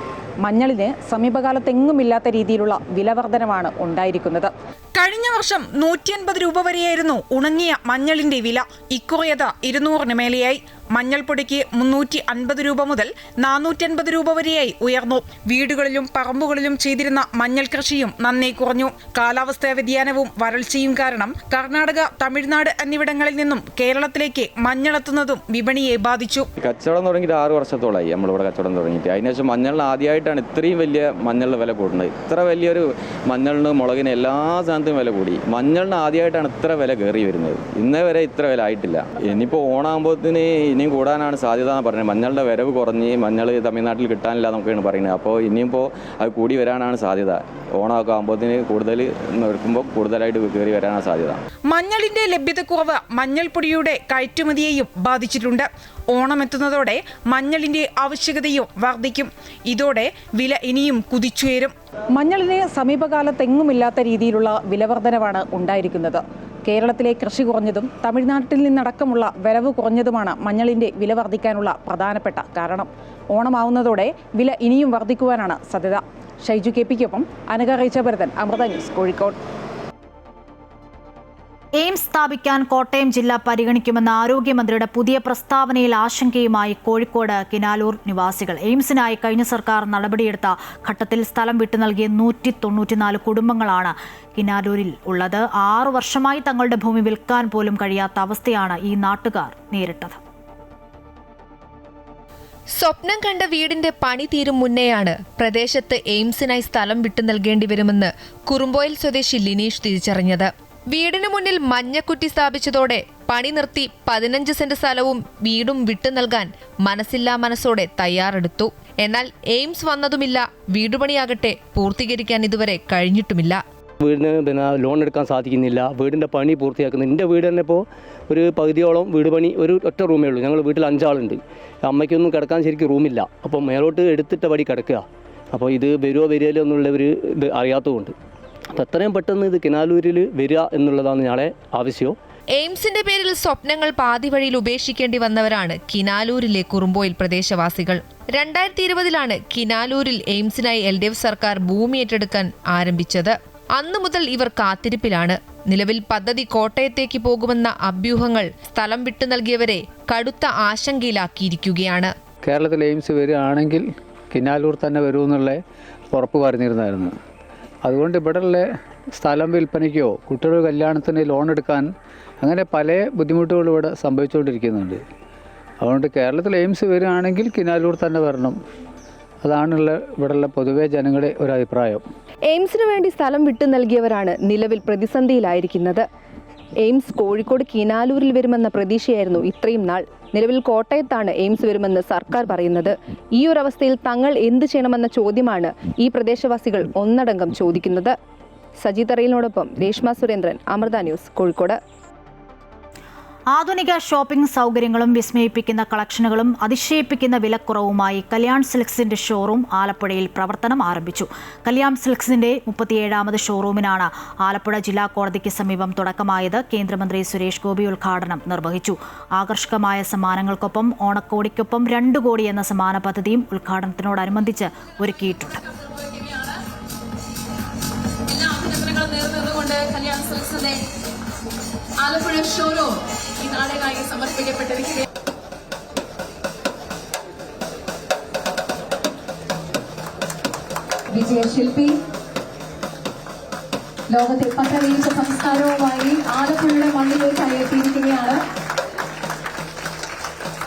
മഞ്ഞളിന് സമീപകാലത്തെങ്ങുമില്ലാത്ത രീതിയിലുള്ള വിലവർധനമാണ് ഉണ്ടായിരിക്കുന്നത്. കഴിഞ്ഞ വർഷം 150 രൂപ വരെയായിരുന്നു ഉണങ്ങിയ മഞ്ഞളിന്റെ വില. ഇക്കുറിയത് 200-ന് മേലെയായി. മഞ്ഞൾപ്പൊടിക്ക് 350 രൂപ മുതൽ 450 രൂപ വരെയായി ഉയർന്നു. വീടുകളിലും പറമ്പുകളിലും ചെയ്തിരുന്ന മഞ്ഞൾ കൃഷിയും നന്നേ കുറഞ്ഞു. കാലാവസ്ഥാ വ്യതിയാനവും വരൾച്ചയും കാരണം കർണാടക, തമിഴ്നാട് എന്നിവിടങ്ങളിൽ നിന്നും കേരളത്തിലേക്ക് മഞ്ഞളെത്തുന്നതും വിപണിയെ ബാധിച്ചു. കച്ചവടം തുടങ്ങിയിട്ട് 6 വർഷത്തോളമായി നമ്മളിവിടെ കച്ചവടം തുടങ്ങിയിട്ട്. അതിനുശേഷം മഞ്ഞളിന് ആദ്യമായിട്ടാണ് ഇത്രയും വലിയ മഞ്ഞളിന് വില കൂടുന്നത്. ഇത്ര വലിയൊരു മഞ്ഞളിന്, മുളകിന്, എല്ലാ സാധനത്തിനും വില കൂടി. മഞ്ഞളിന് ആദ്യമായിട്ടാണ് ഇത്ര വില കയറി വരുന്നത്. ഇന്നേ വരെ ഇത്ര വില ആയിട്ടില്ല. ഇനിയിപ്പോൾ ഓണാകുമ്പോഴത്തേന് ഇനിയും കൂടാനാണ് സാധ്യത എന്ന് പറഞ്ഞത്. മഞ്ഞളുടെ വരവ് കുറഞ്ഞ് മഞ്ഞൾ തമിഴ്നാട്ടിൽ കിട്ടാനില്ല എന്നൊക്കെയാണ് പറയുന്നത്. അപ്പോൾ ഇനിയിപ്പോൾ അത് കൂടി വരാനാണ് സാധ്യത. ഓണമൊക്കെ ആകുമ്പോഴത്തേന് കൂടുതൽ എടുക്കുമ്പോൾ കൂടുതലായിട്ട് കയറി വരാനാണ് സാധ്യത. മഞ്ഞളിന്റെ ലഭ്യതക്കുറവ് മഞ്ഞൾപ്പൊടിയുടെ കയറ്റുമതിയെയും ബാധിച്ചിട്ടുണ്ട്. ഓണം എത്തുന്നതോടെ മഞ്ഞളിന്റെ ആവശ്യകതയും വർദ്ധിക്കും. ഇതോടെ വില ഇനിയും കുതിച്ചുയരും. മഞ്ഞളിന് സമീപകാലത്തെങ്ങുമില്ലാത്ത രീതിയിലുള്ള വിലവർധനവാണ് ഉണ്ടായിരിക്കുന്നത്. കേരളത്തിലെ കൃഷി കുറഞ്ഞതും തമിഴ്നാട്ടിൽ നിന്നടക്കമുള്ള വരവ് കുറഞ്ഞതുമാണ് മഞ്ഞളിന്റെ വില വർദ്ധിക്കാനുള്ള പ്രധാനപ്പെട്ട കാരണം. ഓണമാവുന്നതോടെ വില ഇനിയും വർദ്ധിക്കുവാനാണ് സാധ്യത. ഷൈജു KP-ക്കൊപ്പം അനഘ റീച്ചഭരതൻ, അമൃത ന്യൂസ്, കോഴിക്കോട്. എയിംസ് സ്ഥാപിക്കാൻ കോട്ടയം ജില്ല പരിഗണിക്കുമെന്ന ആരോഗ്യമന്ത്രിയുടെ പുതിയ പ്രസ്താവനയിൽ ആശങ്കയുമായി കോഴിക്കോട് കിനാലൂർ നിവാസികൾ. എയിംസിനായി കഴിഞ്ഞ സർക്കാർ നടപടിയെടുത്ത ഘട്ടത്തിൽ സ്ഥലം വിട്ടു നൽകിയ 194 കുടുംബങ്ങളാണ് കിനാലൂരിൽ ഉള്ളത്. 6 വർഷമായി തങ്ങളുടെ ഭൂമി വിൽക്കാൻ പോലും കഴിയാത്ത അവസ്ഥയാണ് ഈ നാട്ടുകാർ നേരിട്ടത്. സ്വപ്നം കണ്ട വീടിന്റെ പണി തീരും മുന്നേയാണ് പ്രദേശത്ത് എയിംസിനായി സ്ഥലം വിട്ടു നൽകേണ്ടി വരുമെന്ന് കുറുമ്പോയിൽ സ്വദേശി ലിനീഷ് തിരിച്ചറിഞ്ഞത്. വീടിനു മുന്നിൽ മഞ്ഞക്കുറ്റി സ്ഥാപിച്ചതോടെ പണി നിർത്തി 15 സെന്റ് സ്ഥലവും വീടും വിട്ടു നൽകാൻ മനസ്സില്ലാ മനസ്സോടെ തയ്യാറെടുത്തു. എന്നാൽ എയിംസ് വന്നതുമില്ല, വീടുപണിയാകട്ടെ പൂർത്തീകരിക്കാൻ ഇതുവരെ കഴിഞ്ഞിട്ടുമില്ല. വീടിന് ലോൺ എടുക്കാൻ സാധിക്കുന്നില്ല, വീടിൻ്റെ പണി പൂർത്തിയാക്കുന്നില്ല. എൻ്റെ വീട് തന്നെ ഇപ്പോൾ ഒരു പകുതിയോളം വീട് പണി, ഒരു ഒറ്റ റൂമേ ഉള്ളൂ. ഞങ്ങൾ വീട്ടിൽ 5 ആളുണ്ട്. അമ്മയ്ക്കൊന്നും കിടക്കാൻ ശരിക്കും റൂമില്ല. അപ്പോൾ മേലോട്ട് എടുത്തിട്ട പടി കിടക്കുക. അപ്പോൾ ഇത് വരുമോ വരികയില്ലോ എന്നുള്ളവർ ഇത് അറിയാത്തതുകൊണ്ട് അപ്പോൾ എത്രയും പെട്ടെന്ന് ഇത് കിനാലൂരിൽ വരിക എന്നുള്ളതാണ് ഞങ്ങളെ ആവശ്യം. എയിംസിന്റെ പേരിൽ സ്വപ്നങ്ങൾ പാതി വഴിയിൽ ഉപേക്ഷിക്കേണ്ടി വന്നവരാണ് കിനാലൂരിലെ കുറുമ്പോയിൽ പ്രദേശവാസികൾ. 2020 കിനാലൂരിൽ എയിംസിനായി LDF സർക്കാർ ഭൂമി ഏറ്റെടുക്കാൻ ആരംഭിച്ചത്. അന്നു മുതൽ ഇവർ കാത്തിരിപ്പിലാണ്. നിലവിൽ പദ്ധതി കോട്ടയത്തേക്ക് പോകുമെന്ന അഭ്യൂഹങ്ങൾ സ്ഥലം വിട്ടു നൽകിയവരെ കടുത്ത ആശങ്കയിലാക്കിയിരിക്കുകയാണ്. കേരളത്തിൽ എയിംസ് വരികയാണെങ്കിൽ കിനാലൂർ തന്നെ വരുമെന്നുള്ള ഉറപ്പ് പറഞ്ഞിരുന്നായിരുന്നു. അതുകൊണ്ട് ഇവിടെയുള്ള സ്ഥലം വിൽപ്പനയ്ക്കോ കുട്ടികളുടെ കല്യാണത്തിന് ലോൺ എടുക്കാൻ അങ്ങനെ പല ബുദ്ധിമുട്ടുകളും ഇവിടെ സംഭവിച്ചുകൊണ്ടിരിക്കുന്നുണ്ട്. അതുകൊണ്ട് കേരളത്തിൽ എയിംസ് വരികയാണെങ്കിൽ കിനാലൂർ തന്നെ വരണം. അതാണുള്ള ഇവിടെയുള്ള പൊതുവെ ജനങ്ങളുടെ ഒരു അഭിപ്രായം. എയിംസിന് വേണ്ടി സ്ഥലം വിട്ടു നൽകിയവരാണ് നിലവിൽ പ്രതിസന്ധിയിലായിരിക്കുന്നത്. എയിംസ് കോഴിക്കോട് കിനാലൂരിൽ വരുമെന്ന പ്രതീക്ഷയായിരുന്നു ഇത്രയും നാൾ. നിലവിൽ കോട്ടയത്താണ് എയിംസ് വരുമെന്ന് സർക്കാർ പറയുന്നത്. ഈ ഒരു അവസ്ഥയിൽ തങ്ങൾ എന്ത് ചെയ്യണമെന്ന ചോദ്യമാണ് ഈ പ്രദേശവാസികൾ ഒന്നടങ്കം ചോദിക്കുന്നത്. സജി തറയിലിനോടൊപ്പം രേഷ്മ സുരേന്ദ്രൻ, അമൃത ന്യൂസ്, കോഴിക്കോട്. ആധുനിക ഷോപ്പിംഗ് സൗകര്യങ്ങളും വിസ്മയിപ്പിക്കുന്ന കളക്ഷനുകളും അതിശയിപ്പിക്കുന്ന വിലക്കുറവുമായി കല്യാൺ സിൽക്സിന്റെ ഷോറൂം ആലപ്പുഴയിൽ പ്രവർത്തനം ആരംഭിച്ചു. കല്യാൺ സിൽക്സിന്റെ 37ാമത് ഷോറൂമിനാണ് ആലപ്പുഴ ജില്ലാ കോടതിക്ക് സമീപം തുടക്കമായത്. കേന്ദ്രമന്ത്രി സുരേഷ് ഗോപി ഉദ്ഘാടനം നിർവഹിച്ചു. ആകർഷകമായ സമ്മാനങ്ങൾക്കൊപ്പം ഓണക്കോടിക്കൊപ്പം 2 കോടി എന്ന സമ്മാന പദ്ധതിയും ഉദ്ഘാടനത്തിനോടനുബന്ധിച്ച് ഒരുക്കിയിട്ടുണ്ട്. ആലപ്പുഴ ഷോറൂം ഈ നാടിനായി സമർപ്പിക്കപ്പെട്ടിരിക്കുകയാണ്. വിജയശില്പി ലോകത്തെ പത്രവിരിച്ച സംസ്കാരവുമായി ആലപ്പുഴയുടെ മണ്ണിലേക്കായി എത്തിയിരിക്കുകയാണ്.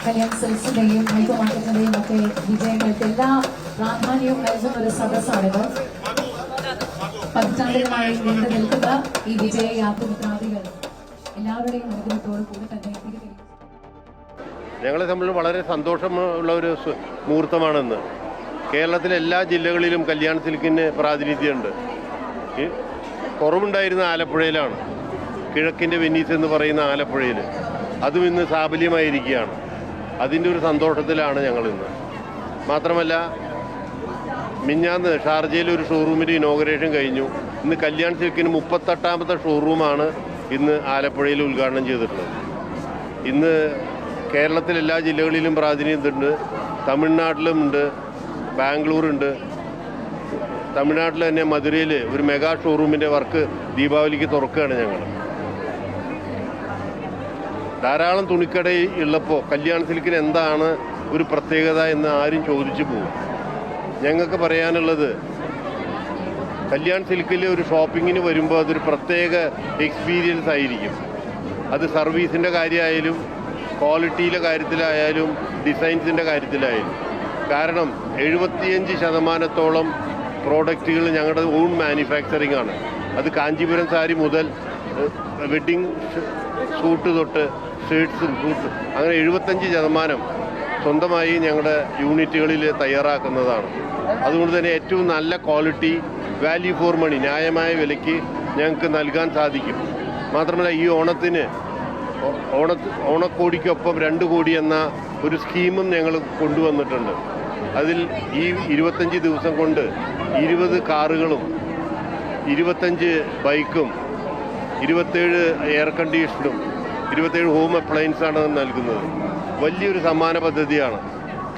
കല്യാൺ സിൽക്സിന്റെയും മൈക്രോ മാർക്കറ്റിന്റെയും ഒക്കെ വിജയങ്ങൾക്ക് എല്ലാ പ്രാധാന്യവും നൽകുന്ന ഒരു സദസ്സാണിത്. പതിറ്റാണ്ടുകളായി നീണ്ടു നിൽക്കുന്ന ഈ വിജയയാത്രാദികൾ എല്ലാവരുടെയും അനുഗ്രഹത്തോടു കൂടി തന്നെ ഞങ്ങളെ സംബന്ധിച്ച് വളരെ സന്തോഷമുള്ള ഒരു മുഹൂർത്തമാണെന്ന്. കേരളത്തിലെ എല്ലാ ജില്ലകളിലും കല്യാൺ സിൽക്കിന് പ്രാതിനിധ്യമുണ്ട്. കുറവുണ്ടായിരുന്ന ആലപ്പുഴയിലാണ്, കിഴക്കിൻ്റെ വെന്നീസ് എന്ന് പറയുന്ന ആലപ്പുഴയിൽ. അതും ഇന്ന് സാഫല്യമായിരിക്കുകയാണ്. അതിൻ്റെ ഒരു സന്തോഷത്തിലാണ് ഞങ്ങളിന്ന്. മാത്രമല്ല, മിഞ്ഞാന്ന് ഷാർജയിൽ ഒരു ഷോറൂമിൻ്റെ ഇനോഗ്രേഷൻ കഴിഞ്ഞു. ഇന്ന് കല്യാൺ സിൽക്കിന് 38ാമത്തെ ഷോറൂമാണ് ഇന്ന് ആലപ്പുഴയിൽ ഉദ്ഘാടനം ചെയ്തിട്ടുള്ളത്. ഇന്ന് കേരളത്തിലെ എല്ലാ ജില്ലകളിലും പ്രാതിനിധ്യമുണ്ട്. തമിഴ്നാട്ടിലുമുണ്ട്, ബാംഗ്ലൂരുണ്ട്. തമിഴ്നാട്ടിൽ തന്നെ മധുരയിൽ ഒരു മെഗാ ഷോറൂമിൻ്റെ വർക്ക് ദീപാവലിക്ക് തുറക്കുകയാണ് ഞങ്ങൾ. ധാരാളം തുണിക്കട ഉള്ളപ്പോൾ കല്യാൺ സിൽക്കിന് എന്താണ് ഒരു പ്രത്യേകത എന്ന് ആരും ചോദിച്ചു പോകും. ഞങ്ങൾക്ക് പറയാനുള്ളത്, കല്യാൺ സിൽക്കിൽ ഒരു ഷോപ്പിങ്ങിന് വരുമ്പോൾ അതൊരു പ്രത്യേക എക്സ്പീരിയൻസ് ആയിരിക്കും. അത് സർവീസിൻ്റെ കാര്യമായാലും ക്വാളിറ്റിയിലെ കാര്യത്തിലായാലും ഡിസൈൻസിൻ്റെ കാര്യത്തിലായാലും. കാരണം 75% പ്രോഡക്റ്റുകൾ ഞങ്ങളുടെ ഓൺ മാനുഫാക്ചറിങ് ആണ്. അത് കാഞ്ചീപുരം സാരി മുതൽ വെഡ്ഡിങ് സൂട്ട് തൊട്ട് ഷർട്ട്സും സൂട്ടും അങ്ങനെ 75% സ്വന്തമായി ഞങ്ങളുടെ യൂണിറ്റുകളിൽ തയ്യാറാക്കുന്നതാണ്. അതുകൊണ്ട് തന്നെ ഏറ്റവും നല്ല ക്വാളിറ്റി, വാല്യൂ ഫോർ മണി, ന്യായമായ വിലയ്ക്ക് ഞങ്ങൾക്ക് നൽകാൻ സാധിക്കും. മാത്രമല്ല, ഈ ഓണത്തിന് ഓണക്കോടിക്കൊപ്പം 2 കോടി എന്ന ഒരു സ്കീമും ഞങ്ങൾ കൊണ്ടുവന്നിട്ടുണ്ട്. അതിൽ ഈ 25 ദിവസം കൊണ്ട് 20 കാറുകളും 25 ബൈക്കും 27 എയർ കണ്ടീഷനും 27 ഹോം അപ്ലയൻസാണ് നൽകുന്നത്. വലിയൊരു സമ്മാന പദ്ധതിയാണ്.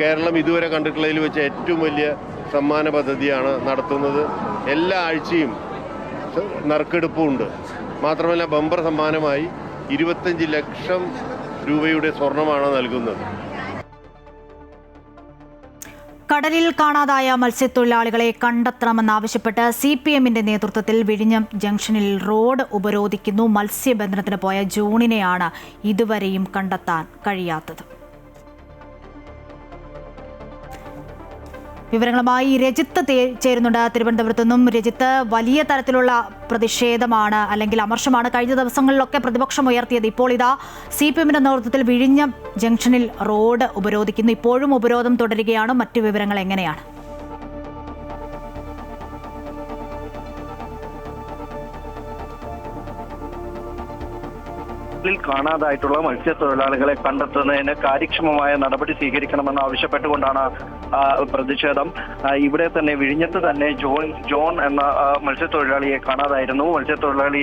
കേരളം ഇതുവരെ കണ്ടിട്ടുള്ളതിൽ വെച്ച് ഏറ്റവും വലിയ സമ്മാന പദ്ധതിയാണ് നടത്തുന്നത്. എല്ലാ ആഴ്ചയും നറുക്കെടുപ്പുമുണ്ട്. മാത്രമല്ല, ബമ്പർ സമ്മാനമായി 25 ലക്ഷം രൂപയുടെ സ്വർണമാണ് നൽകുന്നത്. കടലിൽ കാണാതായ മത്സ്യത്തൊഴിലാളികളെ കണ്ടെത്തണമെന്നാവശ്യപ്പെട്ട് CPMന്റെ നേതൃത്വത്തിൽ വിഴിഞ്ഞം ജംഗ്ഷനിൽ റോഡ് ഉപരോധിക്കുന്നു. മത്സ്യബന്ധനത്തിന് പോയ ജൂണിനെയാണ് ഇതുവരെയും കണ്ടെത്താൻ കഴിയാത്തത്. വിവരങ്ങളുമായി രജിത്ത് ചേരുന്നുണ്ട് തിരുവനന്തപുരത്തു നിന്നും. രജിത്ത്, വലിയ തരത്തിലുള്ള പ്രതിഷേധമാണ് അല്ലെങ്കിൽ അമർഷമാണ് കഴിഞ്ഞ ദിവസങ്ങളിലൊക്കെ പ്രതിപക്ഷം ഉയർത്തിയത്. ഇപ്പോൾ ഇതാ CPM-ന്റെ നേതൃത്വത്തിൽ വിഴിഞ്ഞം ജംഗ്ഷനിൽ റോഡ് ഉപരോധിക്കുന്നു. ഇപ്പോഴും ഉപരോധം തുടരുകയാണ്. മറ്റു വിവരങ്ങൾ എങ്ങനെയാണ്? കാണാതായിട്ടുള്ള മത്സ്യത്തൊഴിലാളികളെ കണ്ടെത്തുന്നതിന് കാര്യക്ഷമമായ നടപടി സ്വീകരിക്കണമെന്ന് ആവശ്യപ്പെട്ടുകൊണ്ടാണ് പ്രതിഷേധം. ഇവിടെ തന്നെ വിഴിഞ്ഞത്ത് തന്നെ ജോൺ എന്ന മത്സ്യത്തൊഴിലാളിയെ കാണാതായിരുന്നു. മത്സ്യത്തൊഴിലാളി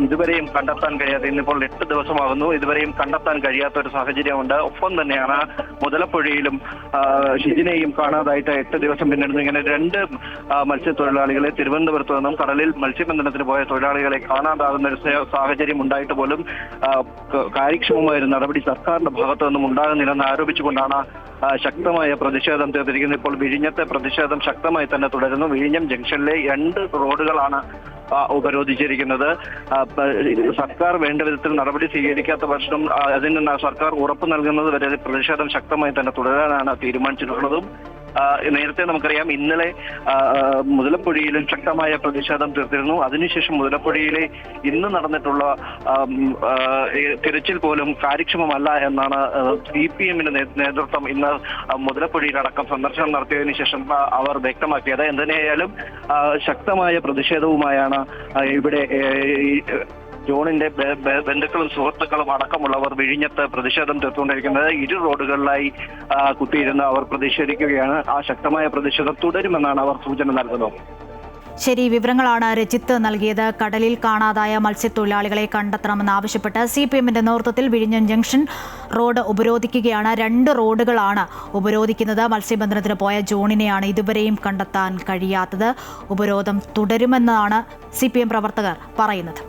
ഇതുവരെയും കണ്ടെത്താൻ കഴിയാതെ ഇന്നിപ്പോൾ 8 ദിവസമാകുന്നു. ഇതുവരെയും കണ്ടെത്താൻ കഴിയാത്ത ഒരു സാഹചര്യമുണ്ട്. ഒപ്പം തന്നെയാണ് മുതലപ്പുഴയിലും ഷിജിനെയും കാണാതായിട്ട് 8 ദിവസം പിന്നിടുന്നു. ഇങ്ങനെ 2 മത്സ്യത്തൊഴിലാളികളെ തിരുവനന്തപുരത്ത് നിന്നും കടലിൽ മത്സ്യബന്ധനത്തിന് പോയ തൊഴിലാളികളെ കാണാതാകുന്ന ഒരു സാഹചര്യം ഉണ്ടായിട്ട് പോലും കാര്യക്ഷമമായ ഒരു നടപടി സർക്കാരിന്റെ ഭാഗത്തു നിന്നും ഉണ്ടാകുന്നില്ലെന്ന് ആരോപിച്ചുകൊണ്ടാണ് ശക്തമായ പ്രതിഷേധം തീർത്തിരിക്കുന്നത്. ഇപ്പോൾ വിഴിഞ്ഞത്തെ പ്രതിഷേധം ശക്തമായി തന്നെ തുടരുന്നു. വിഴിഞ്ഞം ജംഗ്ഷനിലെ 2 റോഡുകളാണ് ഉപരോധിച്ചിരിക്കുന്നത്. സർക്കാർ വേണ്ട വിധത്തിൽ നടപടി സ്വീകരിക്കാത്ത പക്ഷം അതിന് സർക്കാർ ഉറപ്പ് നൽകുന്നത് വരെ പ്രതിഷേധം ശക്തമായി തന്നെ തുടരാനാണ് തീരുമാനിച്ചിട്ടുള്ളതും. നേരത്തെ നമുക്കറിയാം ഇന്നലെ മുതലപ്പുഴയിലും ശക്തമായ പ്രതിഷേധം തീർത്തിരുന്നു. അതിനുശേഷം മുതലപ്പുഴയിലെ ഇന്ന് നടന്നിട്ടുള്ള തിരച്ചിൽ പോലും കാര്യക്ഷമമല്ല എന്നാണ് CPM-ന്റെ നേതൃത്വം ഇന്ന് മുതലപ്പുഴയിലടക്കം സന്ദർശനം നടത്തിയതിനു ശേഷം അവർ വ്യക്തമാക്കിയത്. എന്തിനായാലും ശക്തമായ പ്രതിഷേധവുമായാണ് ഇവിടെ ജോണിന്റെ ബന്ധുക്കളും സുഹൃത്തുക്കളും അടക്കമുള്ളവർ വിഴിഞ്ഞത്ത് പ്രതിഷേധം തീർത്തുകൊണ്ടിരിക്കുന്നത്. 2 റോഡുകളിലായി കുത്തിയിരുന്ന് അവർ പ്രതിഷേധിക്കുകയാണ്. ആ ശക്തമായ പ്രതിഷേധം തുടരുമെന്നാണ് അവർ സൂചന നൽകുന്നത്. ശരി, വിവരങ്ങളാണ് രജിത്ത് നൽകിയത്. കടലിൽ കാണാതായ മത്സ്യത്തൊഴിലാളികളെ കണ്ടെത്തണമെന്നാവശ്യപ്പെട്ട് CPM-ന്റെ നേതൃത്വത്തിൽ വിഴിഞ്ഞം ജംഗ്ഷൻ റോഡ് ഉപരോധിക്കുകയാണ്. 2 റോഡുകളാണ് ഉപരോധിക്കുന്നത്. മത്സ്യബന്ധനത്തിന് പോയ ജോണിനെയാണ് ഇതുവരെയും കണ്ടെത്താൻ കഴിയാത്തത്. ഉപരോധം തുടരുമെന്നാണ് CPM പ്രവർത്തകർ പറയുന്നത്.